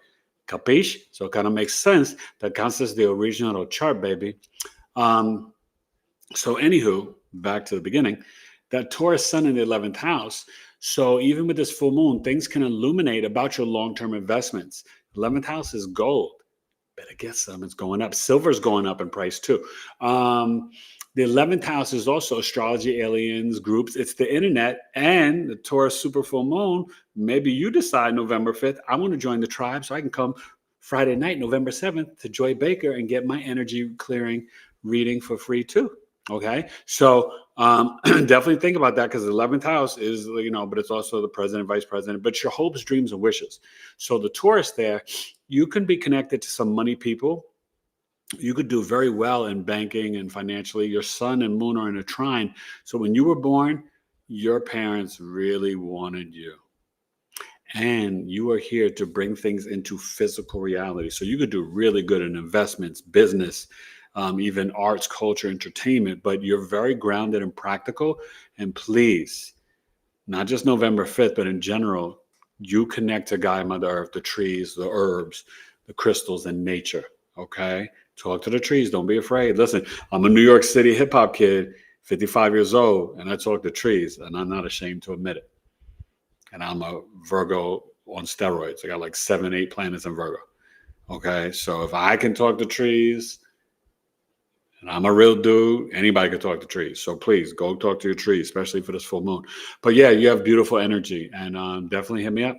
Capiche? So it kind of makes sense that Cancer is the original chart, baby. So anywho, back to the beginning, that Taurus sun in the 11th house. So even with this full moon, things can illuminate about your long-term investments. 11th house is gold. Better get some. It's going up. Silver's going up in price too. The 11th house is also astrology, aliens, groups. It's the internet and the Taurus Super Full Moon. Maybe you decide November 5th, I want to join the tribe so I can come Friday night, November 7th, to Joy Baker and get my energy clearing reading for free too. Okay, so definitely think about that, because the 11th house is, but it's also the president, vice president, but your hopes, dreams, and wishes. So the Taurus there, you can be connected to some money people. You could do very well in banking and financially. Your sun and moon are in a trine. So when you were born, your parents really wanted you. And you are here to bring things into physical reality. So you could do really good in investments, business, even arts, culture, entertainment, but you're very grounded and practical. And please, not just November 5th, but in general, you connect to Gaia, Mother Earth, the trees, the herbs, the crystals, and nature. Okay? Talk to the trees. Don't be afraid. Listen, I'm a New York City hip hop kid, 55 years old, and I talk to trees, and I'm not ashamed to admit it. And I'm a Virgo on steroids. I got like 7, 8 planets in Virgo. Okay, so if I can talk to trees, and I'm a real dude, anybody can talk to trees. So please go talk to your trees, especially for this full moon. But yeah, you have beautiful energy, and definitely hit me up.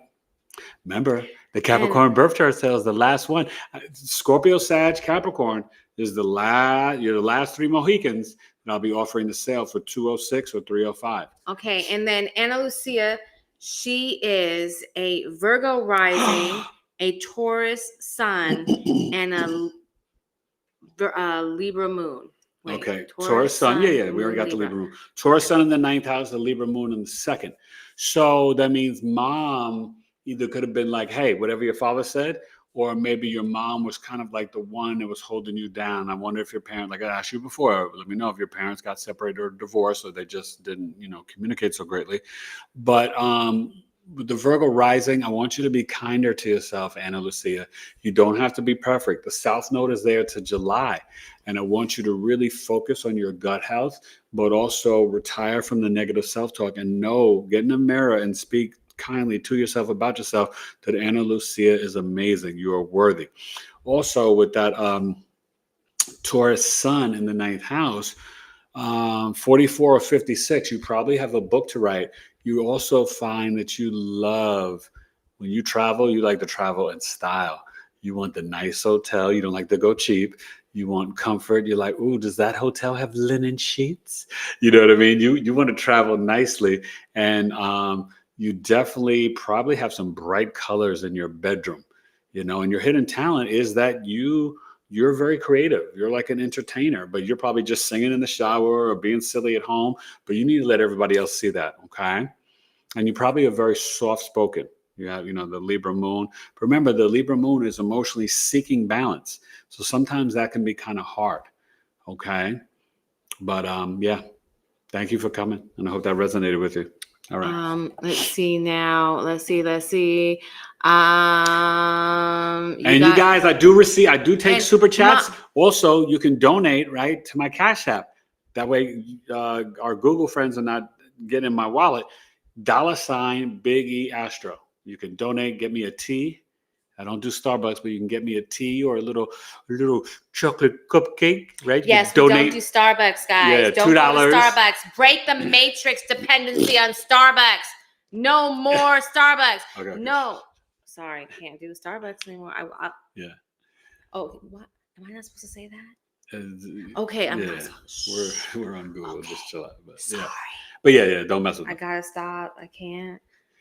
Remember, the Capricorn birth chart says the last one. Scorpio, Sag, Capricorn is the last. You're the last 3 Mohicans, and I'll be offering the sale for $206 or $305. Okay, and then Ana Lucia. She is a Virgo rising, a Taurus sun, and a Libra moon. Wait, okay, Taurus sun. Yeah. We already got the Libra moon. Taurus sun in the 9th house, the Libra moon in the 2nd. So that means mom either could have been like, hey, whatever your father said, or maybe your mom was kind of like the one that was holding you down. I wonder if your parents, like I asked you before, let me know if your parents got separated or divorced, or they just didn't, communicate so greatly. But with the Virgo rising, I want you to be kinder to yourself, Ana Lucia. You don't have to be perfect. The South Node is there to July. And I want you to really focus on your gut health, but also retire from the negative self-talk and get in the mirror and speak kindly to yourself about yourself, that Ana Lucia is amazing. You are worthy. Also, with that Taurus sun in the 9th house, 44 or 56, you probably have a book to write. You also find that you love, when you travel, you like to travel in style. You want the nice hotel. You don't like to go cheap. You want comfort. You're like, ooh, does that hotel have linen sheets? You know what I mean? You want to travel nicely. And you definitely probably have some bright colors in your bedroom, and your hidden talent is that you're very creative. You're like an entertainer, but you're probably just singing in the shower or being silly at home, but you need to let everybody else see that. Okay. And you probably are very soft spoken. You have, the Libra moon. But remember, the Libra moon is emotionally seeking balance. So sometimes that can be kind of hard. Okay. But yeah, thank you for coming. And I hope that resonated with you. All right. Let's see now. Let's see. You guys, I do take super chats. Also, you can donate, right, to my Cash App. That way, our Google friends are not getting in my wallet. $BigEAstro. You can donate, get me a tea. I don't do Starbucks, but you can get me a tea or a little chocolate cupcake, right? Yes, we don't do Starbucks, guys. Yeah, don't $2. Go to Starbucks. Break the matrix dependency on Starbucks. No more Starbucks. Okay. No. Sorry, can't do Starbucks anymore. Yeah. Oh, what? Am I not supposed to say that? Okay, I'm not supposed to. We're on Google. Okay. Just chill out. But, sorry. Yeah. But yeah, don't mess with me. I gotta stop. I can't.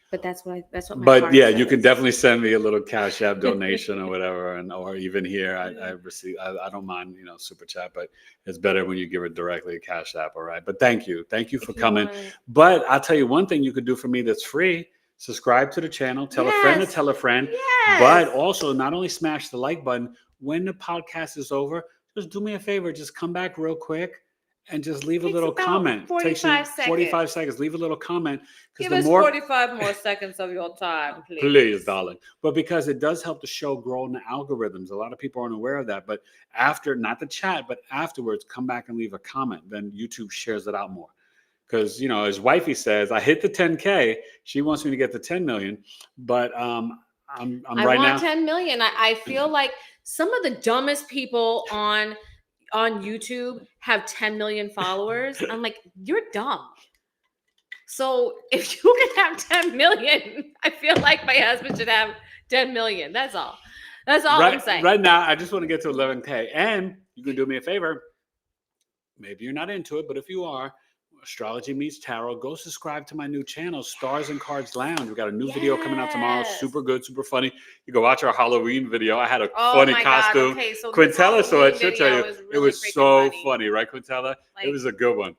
But that's what my But yeah, says. you can definitely send me a little Cash App donation or whatever, or even here I don't mind, super chat, but it's better when you give it directly to Cash App. All right. But thank you for coming. But I'll tell you one thing you could do for me that's free. Subscribe to the channel, tell a friend to tell a friend. Yes. But also not only smash the like button, when the podcast is over, just do me a favor, just come back real quick and just leave a little comment. 45 seconds. 45 seconds. Leave a little comment. Give us 45 more seconds of your time, please. Please, darling. But because it does help the show grow in the algorithms. A lot of people aren't aware of that. But after, not the chat, but afterwards, come back and leave a comment. Then YouTube shares it out more. Because, as wifey says, I hit the 10K. She wants me to get to 10 million. But I want 10 million. I feel like some of the dumbest people on YouTube have 10 million followers. I'm like, you're dumb. So if you can have 10 million, I feel like my husband should have 10 million. That's all. That's all I'm saying. Right now, I just want to get to 11K. And you can do me a favor. Maybe you're not into it, but if you are, Astrology Meets Tarot, go subscribe to my new channel, Stars and Cards Lounge. We got a new video coming out tomorrow. Super good, super funny. You go watch our Halloween video. I had a funny costume. Okay, so Quintella saw it. She'll tell you. Really it was so funny, right, Quintella? Like, it was a good one.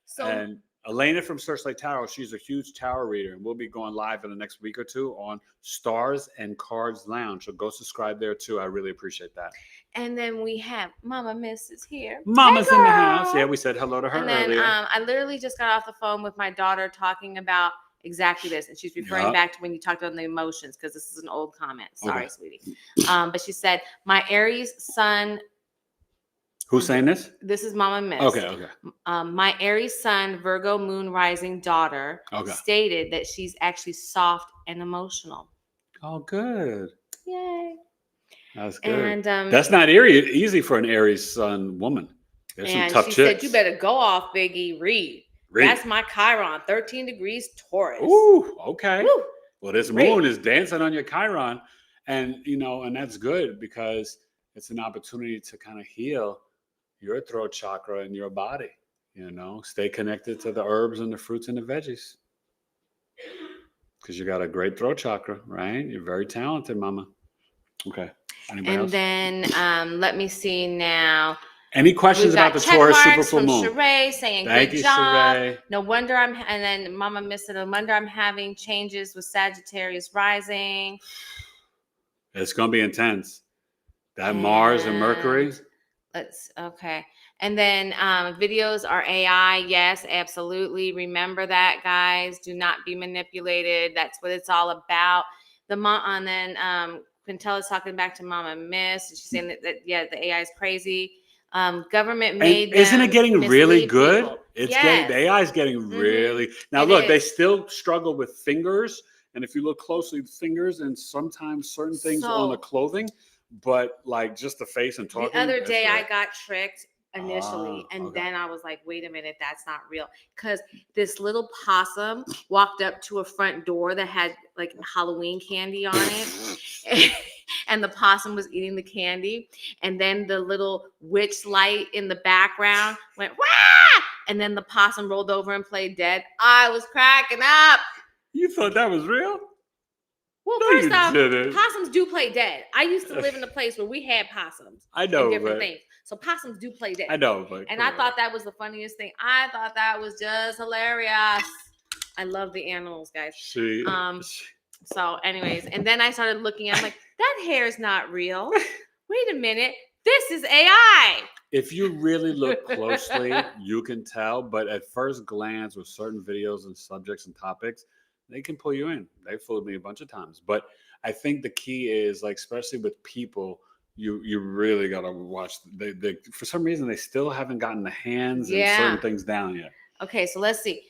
So, and Elena from Searchlight Tarot, she's a huge tarot reader, and we'll be going live in the next week or two on Stars and Cards Lounge. So go subscribe there too. I really appreciate that. And then we have Mama Miss is here. Mama's in the house. Yeah, we said hello to her earlier. I literally just got off the phone with my daughter talking about exactly this, and she's referring back to when you talked about the emotions, because this is an old comment. Sorry, sweetie. But she said, my Aries sun. Who's saying this? This is Mama Miss. Okay. My Aries sun, Virgo moon rising daughter stated that she's actually soft and emotional. Oh, good. Yay. That's good. And that's not easy for an Aries sun woman. There's some tough she chicks. said, you better go off, Biggie. Read. That's my Chiron, 13 degrees Taurus. Ooh, okay. Woo. Well, this moon is dancing on your Chiron. And, and that's good because it's an opportunity to kind of heal your throat chakra and your body. Stay connected to the herbs and the fruits and the veggies. Because you got a great throat chakra, right? You're very talented, mama. Okay. Anybody else? Then let me see now. Any questions about the Taurus Super Full Moon? Sheree saying Thank good you, job. Sheree. No wonder and then Mama missed it. No wonder I'm having changes with Sagittarius rising. It's going to be intense. That Mars and Mercury. Okay. And then videos are AI. Yes, absolutely. Remember that, guys. Do not be manipulated. That's what it's all about. And then Quintella's talking back to Mama Miss. She's saying that the AI is crazy. Government made them. Isn't it getting really good? People. The AI is getting really. Now look, they still struggle with fingers, and if you look closely, fingers and sometimes certain things on the clothing, but like just the face and talking. The other day, I got tricked initially, and then I was like, wait a minute, that's not real, because this little possum walked up to a front door that had like Halloween candy on it. And the possum was eating the candy, and then the little witch light in the background went wah, and then the possum rolled over and played dead. I was cracking up. You thought that was real? Well, no, first off, possums do play dead. I used to live in a place where we had possums. I know, and different things. So possums do play dead. I know, but and I thought that was the funniest thing. I thought that was just hilarious. I love the animals, guys. So, anyways, and then I started looking. I'm like, that hair is not real. Wait a minute, this is AI. If you really look closely, you can tell. But at first glance, with certain videos and subjects and topics, they can pull you in. They fooled me a bunch of times. But I think the key is, like, especially with people, you really got to watch. They for some reason, they still haven't gotten the hands and certain things down yet. Okay, so let's see.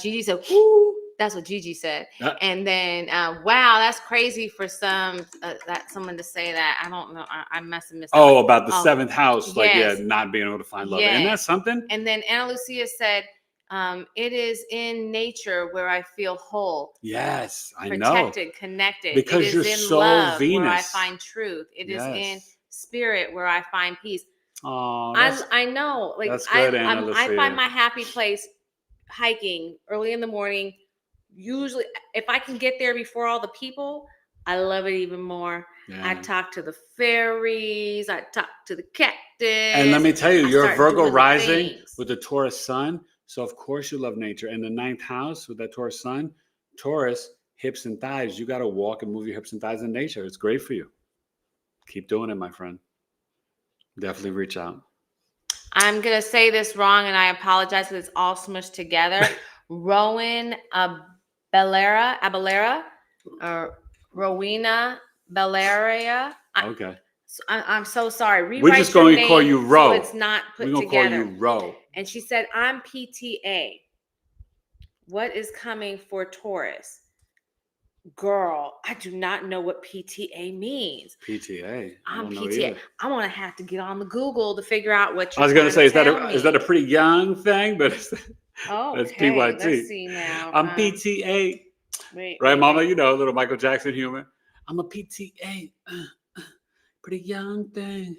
Gigi said, whoo. That's what Gigi said. And then, wow, that's crazy for someone to say that. I don't know. I must have missed that. Oh, about the seventh house. Like, not being able to find love. Isn't that something? And then Anna Lucia said, it is in nature where I feel whole. Yes, I know. Protected, connected. Because it is you're in so love Venus. where I find truth. It is in spirit where I find peace. Oh, I know. Like, that's good, Anna I find my happy place hiking early in the morning. Usually, if I can get there before all the people, I love it even more. Yeah. I talk to the fairies. I talk to the cactus. And let me tell you, you're a Virgo rising with the Taurus sun. So, of course, you love nature. And the ninth house with that Taurus sun, Taurus, hips and thighs. You got to walk and move your hips and thighs in nature. It's great for you. Keep doing it, my friend. Definitely reach out. I'm going to say this wrong, and I apologize because it's all smushed together. Rowan Abelera, or Rowena Belleria. Okay. I'm so sorry. We're just going to call you Ro. So it's not put together. We're going to call you Ro. And she said, I'm PTA. What is coming for Taurus? Girl, I do not know what PTA means. PTA? I'm PTA. I'm going to have to get on the Google to figure out what you're I was going to say, is that a pretty young thing? But it's, that's PYT. Let's see now. I'm PTA. Wait, right, Mama? You know, little Michael Jackson humor. I'm a PTA. Pretty young thing.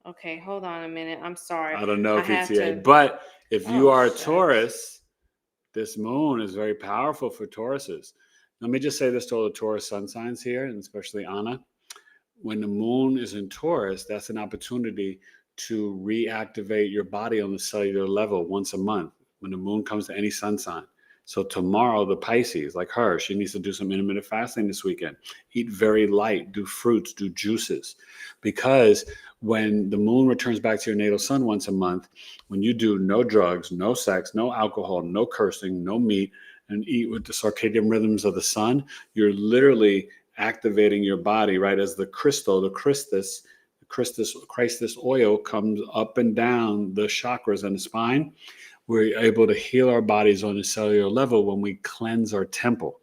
Okay, hold on a minute. I'm sorry. I don't know I have PTA, to- but if you Oh, are a shucks. Taurus, this moon is very powerful for Tauruses. Let me just say this to all the Taurus sun signs here, and especially Anna. When the moon is in Taurus, that's an opportunity to reactivate your body on the cellular level once a month when the moon comes to any sun sign. So tomorrow, the Pisces, like her, she needs to do some intermittent fasting this weekend. Eat very light, do fruits, do juices. Because when the moon returns back to your natal sun once a month, when you do no drugs, no sex, no alcohol, no cursing, no meat, and eat with the circadian rhythms of the sun, you're literally activating your body, right? As the crystal, the Christus oil comes up and down the chakras and the spine, we're able to heal our bodies on a cellular level when we cleanse our temple.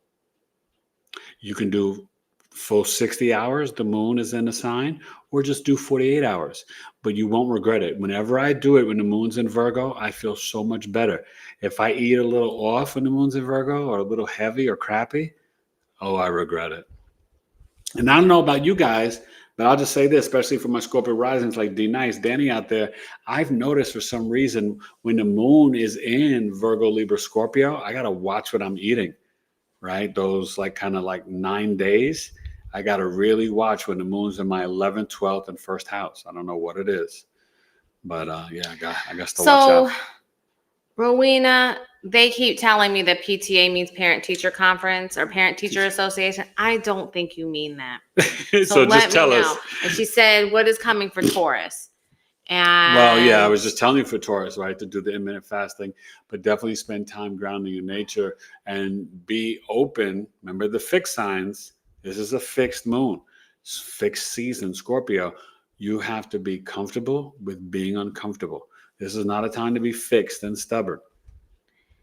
You can do full 60 hours, the moon is in a sign, or just do 48 hours, but you won't regret it. Whenever I do it when the moon's in Virgo, I feel so much better. If I eat a little off when the moon's in Virgo, or a little heavy or crappy, oh, I regret it. And I don't know about you guys, but I'll just say this, especially for my Scorpio risings like D Nice, Danny out there, I've noticed for some reason when the moon is in Virgo, Libra, Scorpio, I got to watch what I'm eating, right? Those like kind of like 9 days, I got to really watch when the moon's in my 11th, 12th, and first house. I don't know what it is, but yeah, I got to watch out. Rowena, they keep telling me that PTA means Parent Teacher Conference or Parent Teacher Association. I don't think you mean that. So let just tell me know. us. And she said, what is coming for Taurus? And well, yeah, I was just telling you for Taurus, right, to do the intermittent fasting, but definitely spend time grounding in nature and be open. Remember the fixed signs. This is a fixed moon, fixed season, Scorpio. You have to be comfortable with being uncomfortable. This is not a time to be fixed and stubborn.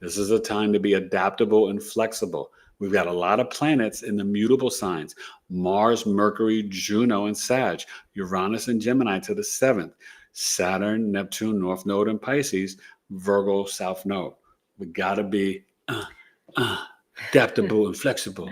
This is a time to be adaptable and flexible. We've got a lot of planets in the mutable signs: Mars, Mercury, Juno, and Sag, Uranus and Gemini to the 7th, Saturn, Neptune, North Node, and Pisces, Virgo, South Node. We got to be adaptable and flexible.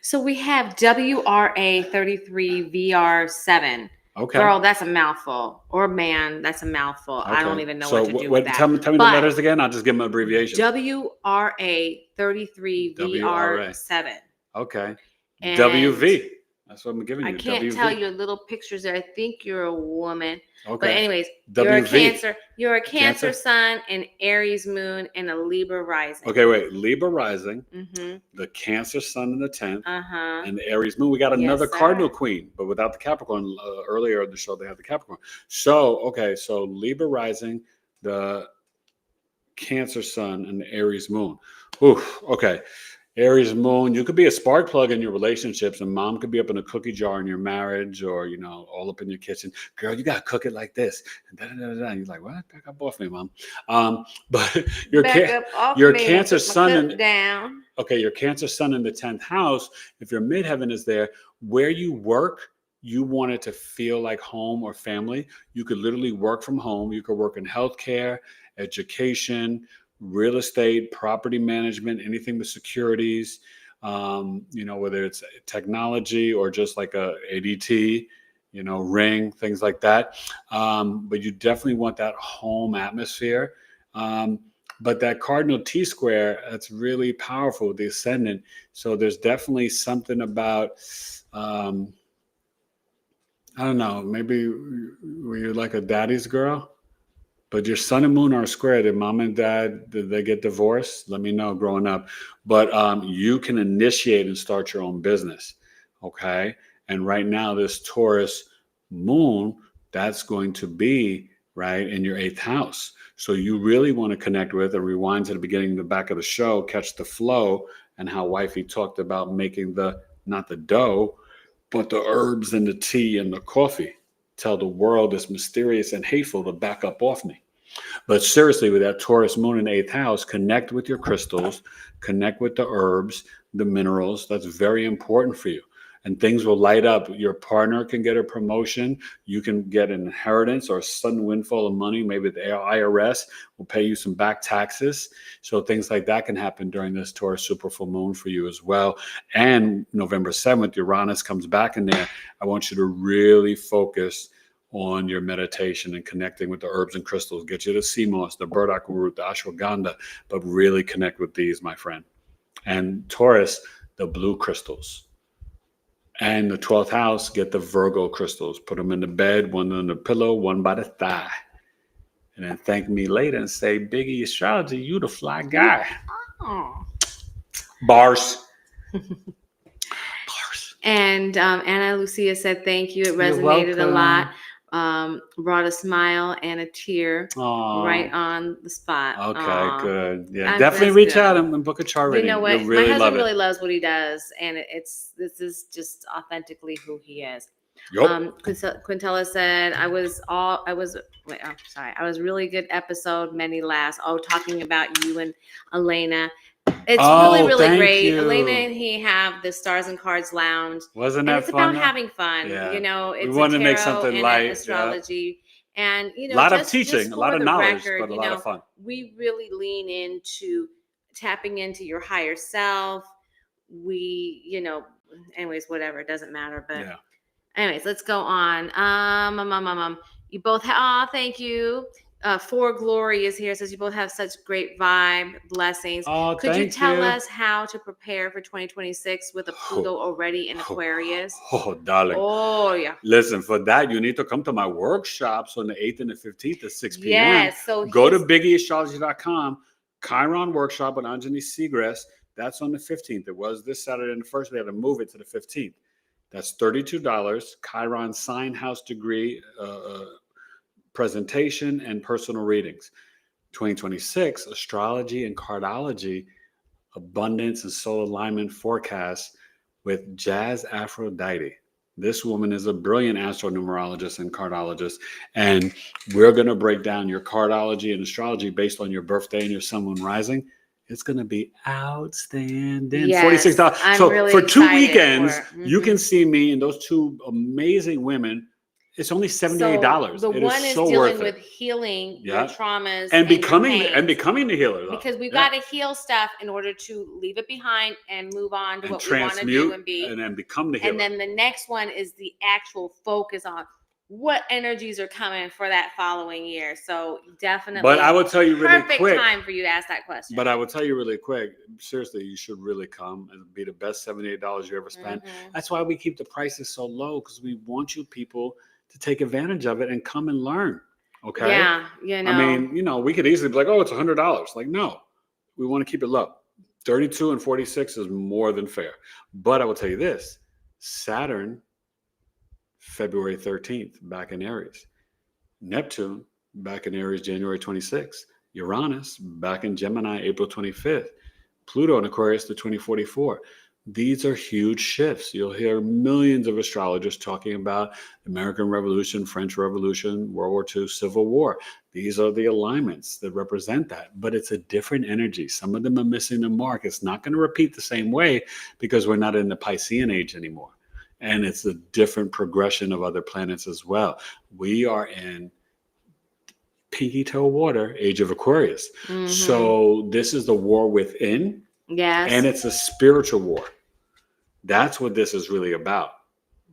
So we have WRA33VR7. Okay. Girl, that's a mouthful. Or man, that's a mouthful. Okay. I don't even know what to do with that. Tell me the letters again. I'll just give them an abbreviation. WRA33VR7. Okay. And WV. That's what I'm giving you. I can't WV. tell you little pictures there. I think you're a woman. Okay. But anyways, WV. you're a Cancer Sun, an Aries Moon, and a Libra rising. Okay, wait. Libra rising, Mm-hmm. the Cancer Sun in the 10th, Uh-huh. and the Aries Moon. We got another Cardinal Queen, but without the Capricorn. Earlier in the show, they had the Capricorn. So, okay, so Libra rising, the Cancer Sun, and the Aries Moon. Oof, okay. Aries Moon, you could be a spark plug in your relationships, and mom could be up in a cookie jar in your marriage, or all up in your kitchen. Girl, you gotta cook it like this. And you're like, what? Back up off me, mom. But your Cancer Sun down. Okay, your Cancer Sun in the 10th house. If your midheaven is there, where you work, you want it to feel like home or family. You could literally work from home. You could work in healthcare, education, real estate, property management, anything with securities, whether it's technology or just like a ADT, ring, things like that. But you definitely want that home atmosphere. But that cardinal T-square, that's really powerful with the ascendant. So there's definitely something about, I don't know, maybe were you like a daddy's girl? But your sun and moon are square. Did mom and dad, did they get divorced? Let me know growing up. But you can initiate and start your own business, okay? And right now, this Taurus moon, that's going to be, right, in your 8th house. So you really want to connect with, and rewind to the beginning, the back of the show, catch the flow, and how wifey talked about making not the dough, but the herbs and the tea and the coffee. Tell the world is mysterious and hateful to back up off me. But seriously, with that Taurus moon in 8th house, connect with your crystals, connect with the herbs, the minerals. That's very important for you. and things will light up. Your partner can get a promotion. You can get an inheritance or a sudden windfall of money. Maybe the IRS will pay you some back taxes. So things like that can happen during this Taurus super full moon for you as well. And November 7th, Uranus comes back in there. I want you to really focus on your meditation and connecting with the herbs and crystals. Get you the sea moss, the burdock root, the ashwagandha, but really connect with these, my friend. And Taurus, the blue crystals. And the 12th house, get the Virgo crystals. Put them in the bed, one on the pillow, one by the thigh. And then thank me later and say, Biggie Astrology, you the fly guy. Oh. Bars. And Anna Lucia said, thank you. It resonated a lot. Brought a smile and a tear right on the spot. Okay, good. Yeah, definitely reach out and book a chart reading. You know what? Really My husband really loves what he does, and this is just authentically who he is. Yep. Quintella said, I was really good episode. Many laughs. Talking about you and Elena. It's really great. You. Elena and he have the Stars and Cards Lounge. Wasn't that it's fun? It's about having fun. Yeah. You know, it's we want to make tarot something and light. astrology. Yeah. And, you know, a lot of teaching, a lot of knowledge, record, but a lot of fun. We really lean into tapping into your higher self. We, anyways, whatever. It doesn't matter. But anyways, let's go on. You both thank you. For Glory is here. Says you both have such great vibe. Blessings. Could you tell us how to prepare for 2026 with a Pluto already in Aquarius? Oh, darling. Oh, yeah. Listen, for that, you need to come to my workshops on the 8th and the 15th at 6 p.m. Yes. So go to BigEAstrology.com. Chiron workshop with Anjani Seagrass. That's on the 15th. It was this Saturday and the first. We had to move it to the 15th. That's $32. Chiron sign house degree presentation and personal readings. 2026 astrology and cardology, abundance and soul alignment forecast with Jazz Aphrodite. This woman is a brilliant astronumerologist and cardologist, and we're going to break down your cardology and astrology based on your birthday and your sun, moon, rising. It's going to be outstanding. Yes, $46. So really for 2 weekends, you can see me and those two amazing women. It's only $78. So the one is dealing with healing your traumas and becoming the healer. Though. Because we've got to heal stuff in order to leave it behind and move on to what we want to do and be. And then become the healer. And then the next one is the actual focus on what energies are coming for that following year. So definitely. But I will tell you really quick. Perfect time for you to ask that question. But I will tell you really quick. Seriously, you should really come and be the best $78 you ever spent. That's why we keep the prices so low, because we want you people to take advantage of it and come and learn. Okay. Yeah. I mean, we could easily be like, oh, it's $100. Like, no, we want to keep it low. 32 and 46 is more than fair. But I will tell you this, Saturn, February 13th, back in Aries. Neptune, back in Aries, January 26th. Uranus, back in Gemini, April 25th. Pluto in Aquarius to 2044. These are huge shifts. You'll hear millions of astrologers talking about the American Revolution, French Revolution, World War II, Civil War. These are the alignments that represent that, but it's a different energy. Some of them are missing the mark. It's not going to repeat the same way because we're not in the Piscean age anymore. And it's a different progression of other planets as well. We are in pinky toe water, age of Aquarius. So this is the war within. Yes. And it's a spiritual war. That's what this is really about,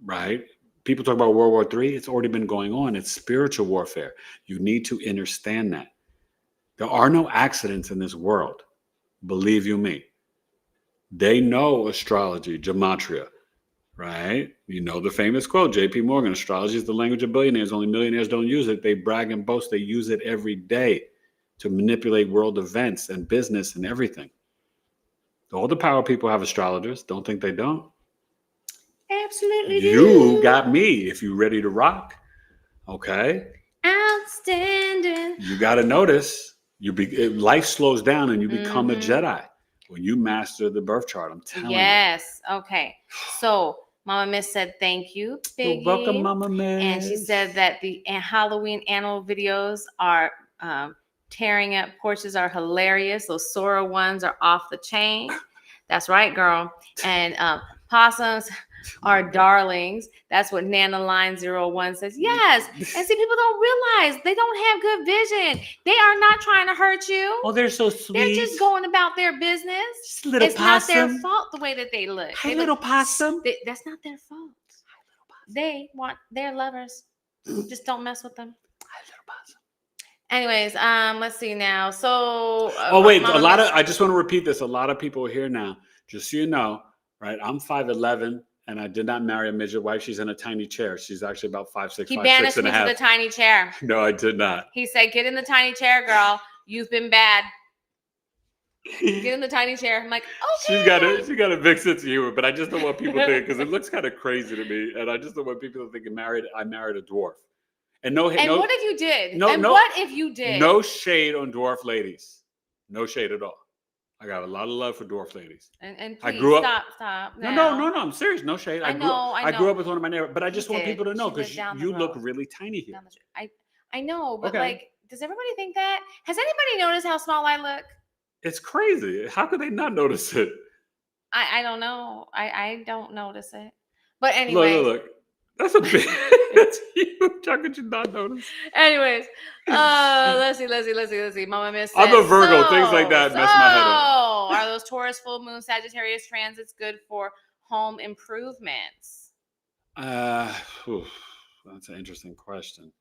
right? People talk about World War III. It's already been going on. It's spiritual warfare. You need to understand that. There are no accidents in this world. Believe you me. They know astrology, gematria, right? You know the famous quote, J.P. Morgan, astrology is the language of billionaires. Only millionaires don't use it. They brag and boast. They use it every day to manipulate world events and business and everything. All the power people have astrologers. Don't think they don't. Absolutely do. You got me if you're ready to rock. Okay? Outstanding. You got to notice. Life slows down and you become a Jedi when you master the birth chart. I'm telling you. Yes. Okay. So Mama Miss said thank you, Biggie. You're welcome, Mama Miss. And she said that the Halloween annual videos are tearing up porches are hilarious. Those Sora ones are off the chain. That's right, girl. And possums are darlings. That's what Nana Line 01 says. Yes. And see, people don't realize they don't have good vision. They are not trying to hurt you. Oh, they're so sweet. They're just going about their business. Just a little it's possum. not their fault the way that they look. Hi, They little look, possum. that's not their fault. They want their lovers. Just don't mess with them. Hi, little possum. Anyways, let's see now. So wait, I just want to repeat this. A lot of people are here now. Just so you know, right? I'm 5'11", and I did not marry a midget wife. She's in a tiny chair. She's actually about 5'6", he 5'6" banished and me a half. to the tiny chair. No, I did not. He said, "Get in the tiny chair, girl. You've been bad. Get in the tiny chair." I'm like, okay. She got a big sense of humor, but I just don't want people to think, because it looks kind of crazy to me, and I just don't want people to think I married a dwarf. And what if you did? What if you did? No shade on dwarf ladies. No shade at all. I got a lot of love for dwarf ladies. And please I grew up, stop. No, I'm serious. No shade. I know. I grew up with one of my neighbors, but I just want people to know, because you look really tiny here. I know, but does everybody think that? Has anybody noticed how small I look? It's crazy. How could they not notice it? I don't know. I don't notice it. But anyway. Look. That's a big. That's huge. How could you not notice? Anyways, let's see. Mama Miss says, I'm a Virgo. Things like that mess my head up. Are those Taurus full moon Sagittarius transits good for home improvements? That's an interesting question.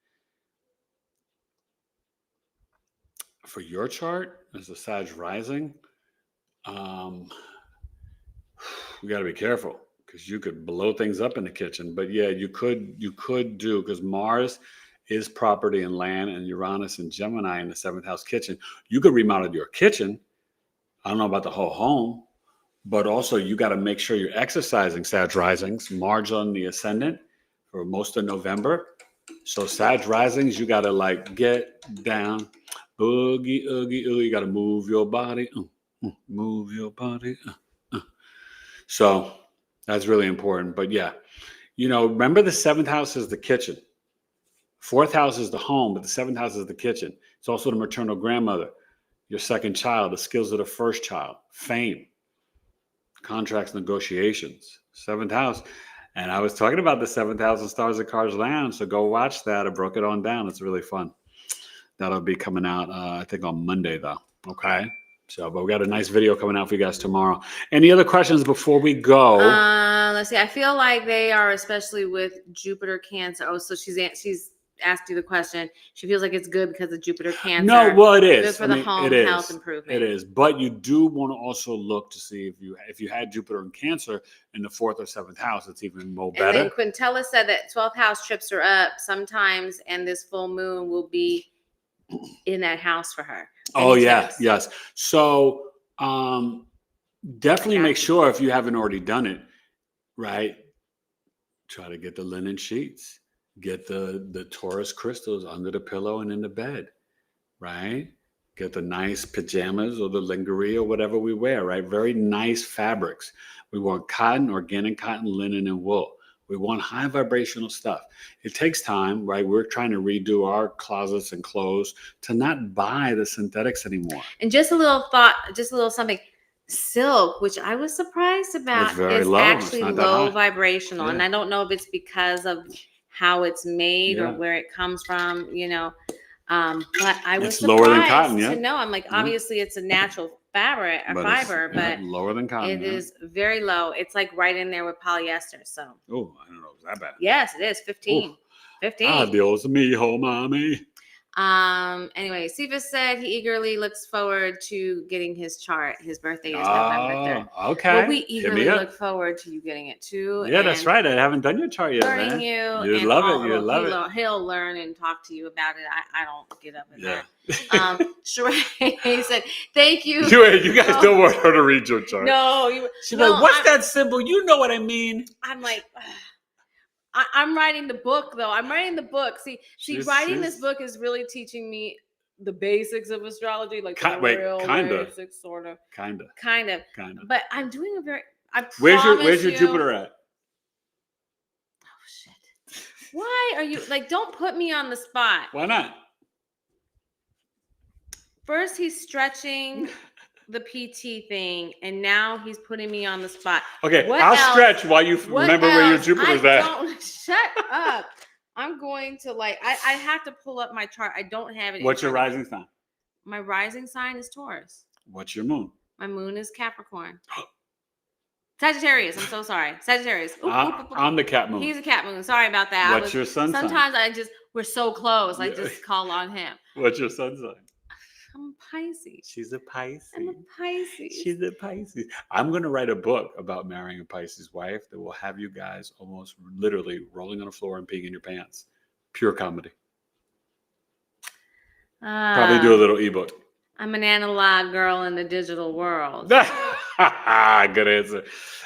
For your chart, as a Sag rising, we got to be careful, because you could blow things up in the kitchen. But yeah, you could do, because Mars is property and land, and Uranus and Gemini in the 7th house kitchen. You could remodel your kitchen. I don't know about the whole home, but also you got to make sure you're exercising Sag risings. Mars on the ascendant for most of November. So Sag risings, you got to get down, oogie, oogie, oogie. You got to move your body, move your body. So that's really important. But yeah, remember the 7th house is the kitchen. 4th house is the home, but the 7th house is the kitchen. It's also the maternal grandmother, your second child, the skills of the first child, fame, contracts, negotiations, 7th house. And I was talking about the 7th house in Stars and Cars Lounge. So go watch that. I broke it on down. It's really fun. That'll be coming out, I think, on Monday, though. Okay. So, but we got a nice video coming out for you guys tomorrow. Any other questions before we go? Let's see. I feel like they are, especially with Jupiter Cancer. Oh, so she's asked you the question. She feels like it's good because of Jupiter Cancer. No, well, it is. Good for the home health improvement. It is. But you do want to also look to see if you had Jupiter and Cancer in the 4th or 7th house, it's even more better. And then Quintella said that 12th house trips are up sometimes, and this full moon will be in that house for her. Oh, yeah. Yes. So definitely make sure, if you haven't already done it, right, try to get the linen sheets, get the Taurus crystals under the pillow and in the bed, right? Get the nice pajamas or the lingerie or whatever we wear, right? Very nice fabrics. We want cotton, organic cotton, linen, and wool. We want high vibrational stuff. It takes time, right? We're trying to redo our closets and clothes to not buy the synthetics anymore. And just a little something. Silk, which I was surprised about, is actually low vibrational. Yeah. And I don't know if it's because of how it's made or where it comes from, but I was surprised lower than cotton, to know. I'm like, obviously it's a natural fiber, but lower than cotton. It is very low. It's like right in there with polyester. So. Oh, I don't know. Is that bad? Yes, it is. 15. Ooh. 15. Adios, mijo, mommy. Anyway, Cephas said he eagerly looks forward to getting his chart. His birthday is November 3rd. Okay. Well, we eagerly look forward to you getting it too. Yeah, that's right. I haven't done your chart yet, man. You love it. You love it. He'll learn and talk to you about it. I don't get up in that. Sheree said, "Thank you." You guys don't want her to read your chart. No, she's like, "What's that symbol? You know what I mean." I'm like. I'm writing the book, though. I'm writing the book. See, writing this book is really teaching me the basics of astrology, like basics, sort of. Kind of. But I'm doing Where's your Jupiter at? Oh shit! Why are you Don't put me on the spot. Why not? First, he's stretching. the PT thing, and now he's putting me on the spot. Okay, What I'll else? stretch while you remember where your Jupiter's at. Don't shut up. I'm going to I have to pull up my chart. I don't have it. What's your rising sign? My rising sign is Taurus. What's your moon? My moon is Capricorn. Sagittarius. I'm so sorry. Sagittarius. I'm the cat moon. He's a cat moon. Sorry about that. What's your sun sign? Sometimes we're so close. I just call on him. What's your sun sign? I'm a Pisces. She's a Pisces. I'm a Pisces. She's a Pisces. I'm going to write a book about marrying a Pisces wife that will have you guys almost literally rolling on the floor and peeing in your pants. Pure comedy. Probably do a little ebook. I'm an analog girl in the digital world. Good answer.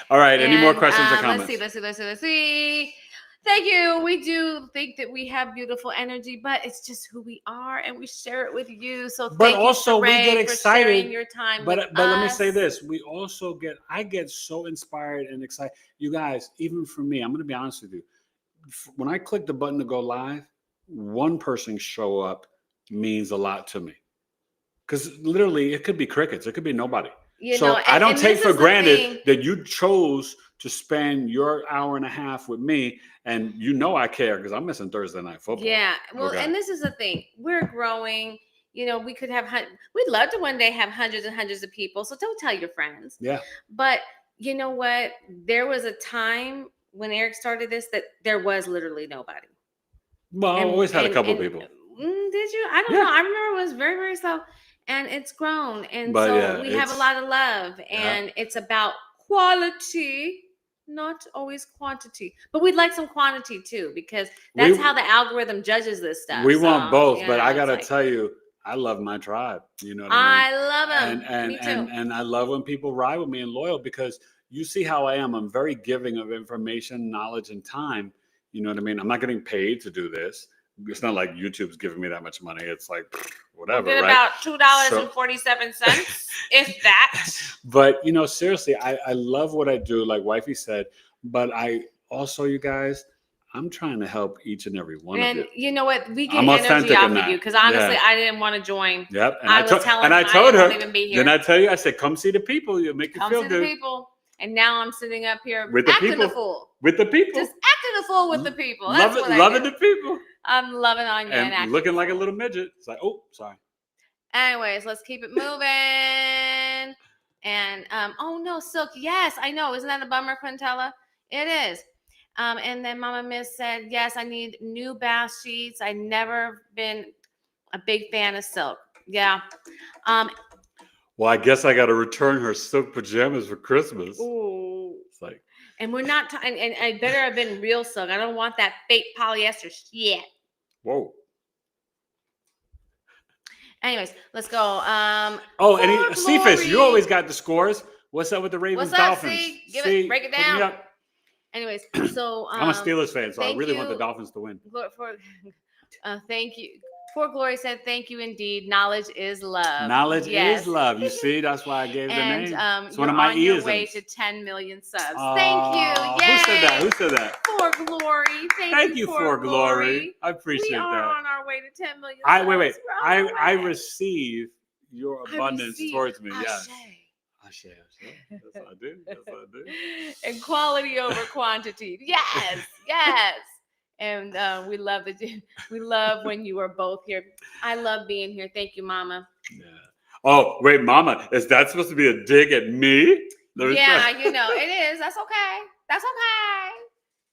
All right. Any more questions or comments? Let's see. Thank you. We do think that we have beautiful energy, but it's just who we are, and we share it with you. So thank you, Sheree, we get excited. For sharing your time but with let me us. say this: I get so inspired and excited. You guys, even for me, I'm going to be honest with you. When I click the button to go live, one person show up means a lot to me. Because literally, it could be crickets. It could be nobody. I don't take for granted that you chose to spend your hour and a half with me, and I care because I'm missing Thursday night football. Yeah, well, and this is the thing: we're growing. We could have. We'd love to one day have hundreds and hundreds of people. So don't tell your friends. Yeah. But you know what? There was a time when Eric started this that there was literally nobody. Well, I always had a couple people. Did you? I don't know. I remember it was very, very slow. And it's grown. And we have a lot of love. And it's about quality, not always quantity. But we'd like some quantity too, because that's how the algorithm judges this stuff. We want both, but I got to tell you, I love my tribe. You know what I mean? I love them. Me too. And I love when people ride with me and loyal, because you see how I am. I'm very giving of information, knowledge, and time. You know what I mean? I'm not getting paid to do this. It's not like YouTube's giving me that much money. It's like whatever, right? About $2.47, if that. But seriously, I love what I do, like Wifey said. But I also, you guys, I'm trying to help each and every one of you. And you know what? We get I'm energy off of you, because honestly, I didn't want to join. Yep. And I was telling her, told her, even be here. Then I tell you, I said, come see the people. You'll make you feel good. Come see the people. And now I'm sitting up here with the acting people. a fool. With the people. Just acting a fool with the people. That's loving the people. I'm loving on you and looking like a little midget. It's like, oh, sorry. Anyways, let's keep it moving. And oh no, Silk. Yes, I know. Isn't that a bummer, Quintella? It is. And then Mama Miss said, yes, I need new bath sheets. I've never been a big fan of Silk. Yeah. Well, I guess I got to return her silk pajamas for Christmas. Ooh. It's like. And we're not, and I better have been real silk. I don't want that fake polyester shit. Whoa. Anyways, let's go. Cephas, you always got the scores. What's up with the Ravens Dolphins? Break it down. Anyways, so I'm a Steelers fan, so I really want the Dolphins to win. Thank you. For Glory said, thank you indeed. Knowledge is love. Knowledge is love. You see, that's why I gave the name. It's one of my ears. You're on your way to 10 million subs. Thank you. Yay. Who said that? For Glory. Thank you for Glory. I appreciate that. We are on our way to 10 million subs. Wait. I receive your abundance towards me. Yes. Ashe. Yes, I do. And quality over quantity. Yes. And we love when you are both here. I love being here. Thank you, Mama. Yeah. Oh, wait, Mama, is that supposed to be a dig at me? Yeah, it is. That's okay.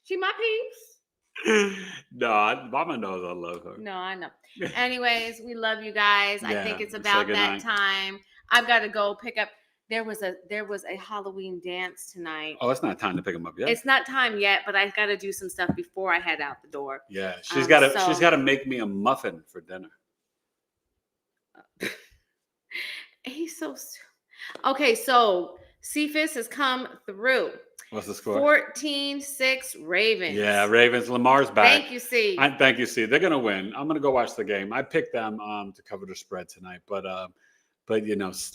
She my peeps. No, Mama knows I love her. No, I know. Anyways, we love you guys. I think it's about that time. I've got to go pick up. There was a Halloween dance tonight. Oh, it's not time to pick them up yet. It's not time yet, but I got to do some stuff before I head out the door. Yeah, she's got to make me a muffin for dinner. He's so okay. So Cephas has come through. What's the score? 14-6 Ravens. Yeah, Ravens. Lamar's back. Thank you, C. Thank you, C. They're gonna win. I'm gonna go watch the game. I picked them to cover the spread tonight, but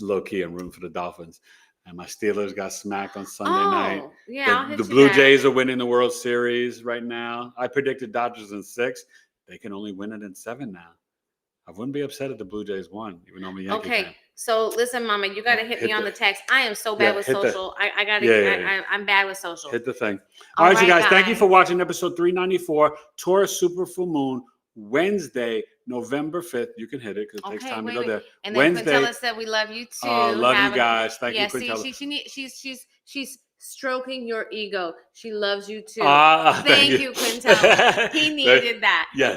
low key, I'm rooting for the Dolphins. And my Steelers got smacked on Sunday night. Yeah, the Blue Jays are winning the World Series right now. I predicted Dodgers in 6. They can only win it in 7 now. I wouldn't be upset if the Blue Jays won, even though I'm a Yankee fan. So listen, Mama, you got to hit me on the text. I am so bad with social. I got to. I'm bad with social. Hit the thing. All right, you guys. Thank you for watching episode 394, Taurus Super Full Moon, Wednesday, November 5th. You can hit it because it takes time to go there. And then Quintella said we love you too. Love you guys. Thank you, Quintella. She's stroking your ego. She loves you too. Thank you, Quintella. He needed that. Yeah.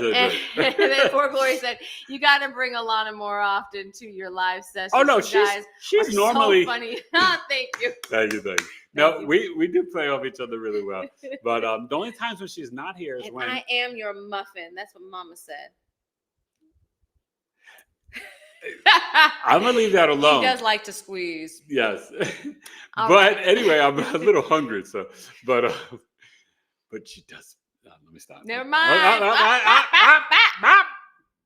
And then Poor Glory said, you got to bring Alana more often to your live sessions. Oh no, she's normally so funny. Thank you. Thank you. No, we do play off each other really well. But the only times when she's not here is when I am your muffin. That's what Mama said. I'm gonna leave that alone. He does like to squeeze. Yes, but anyway, I'm a little hungry. So, but she does. Let me stop. Never mind.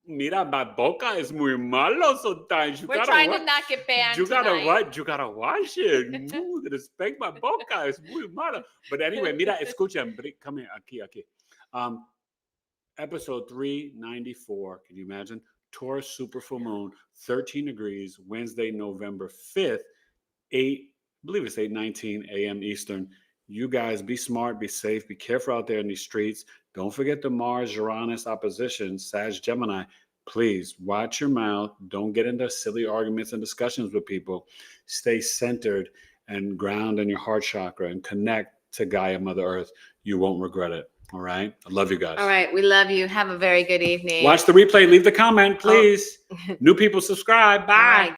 Mira, my boca es muy malo sometimes. We're trying to not get banned. You gotta wash it. Respect my boca es muy malo. But anyway, mira, escucha, come here, aquí. Episode 394. Can you imagine? Taurus Super Full Moon, 13 degrees, Wednesday, November 5th, I believe it's 8:19 a.m. Eastern. You guys be smart, be safe, be careful out there in these streets. Don't forget the Mars Uranus opposition, Sag Gemini. Please watch your mouth. Don't get into silly arguments and discussions with people. Stay centered and ground in your heart chakra and connect to Gaia, Mother Earth. You won't regret it. All right. I love you guys. All right. We love you. Have a very good evening. Watch the replay. Leave the comment, please. New people subscribe. Bye.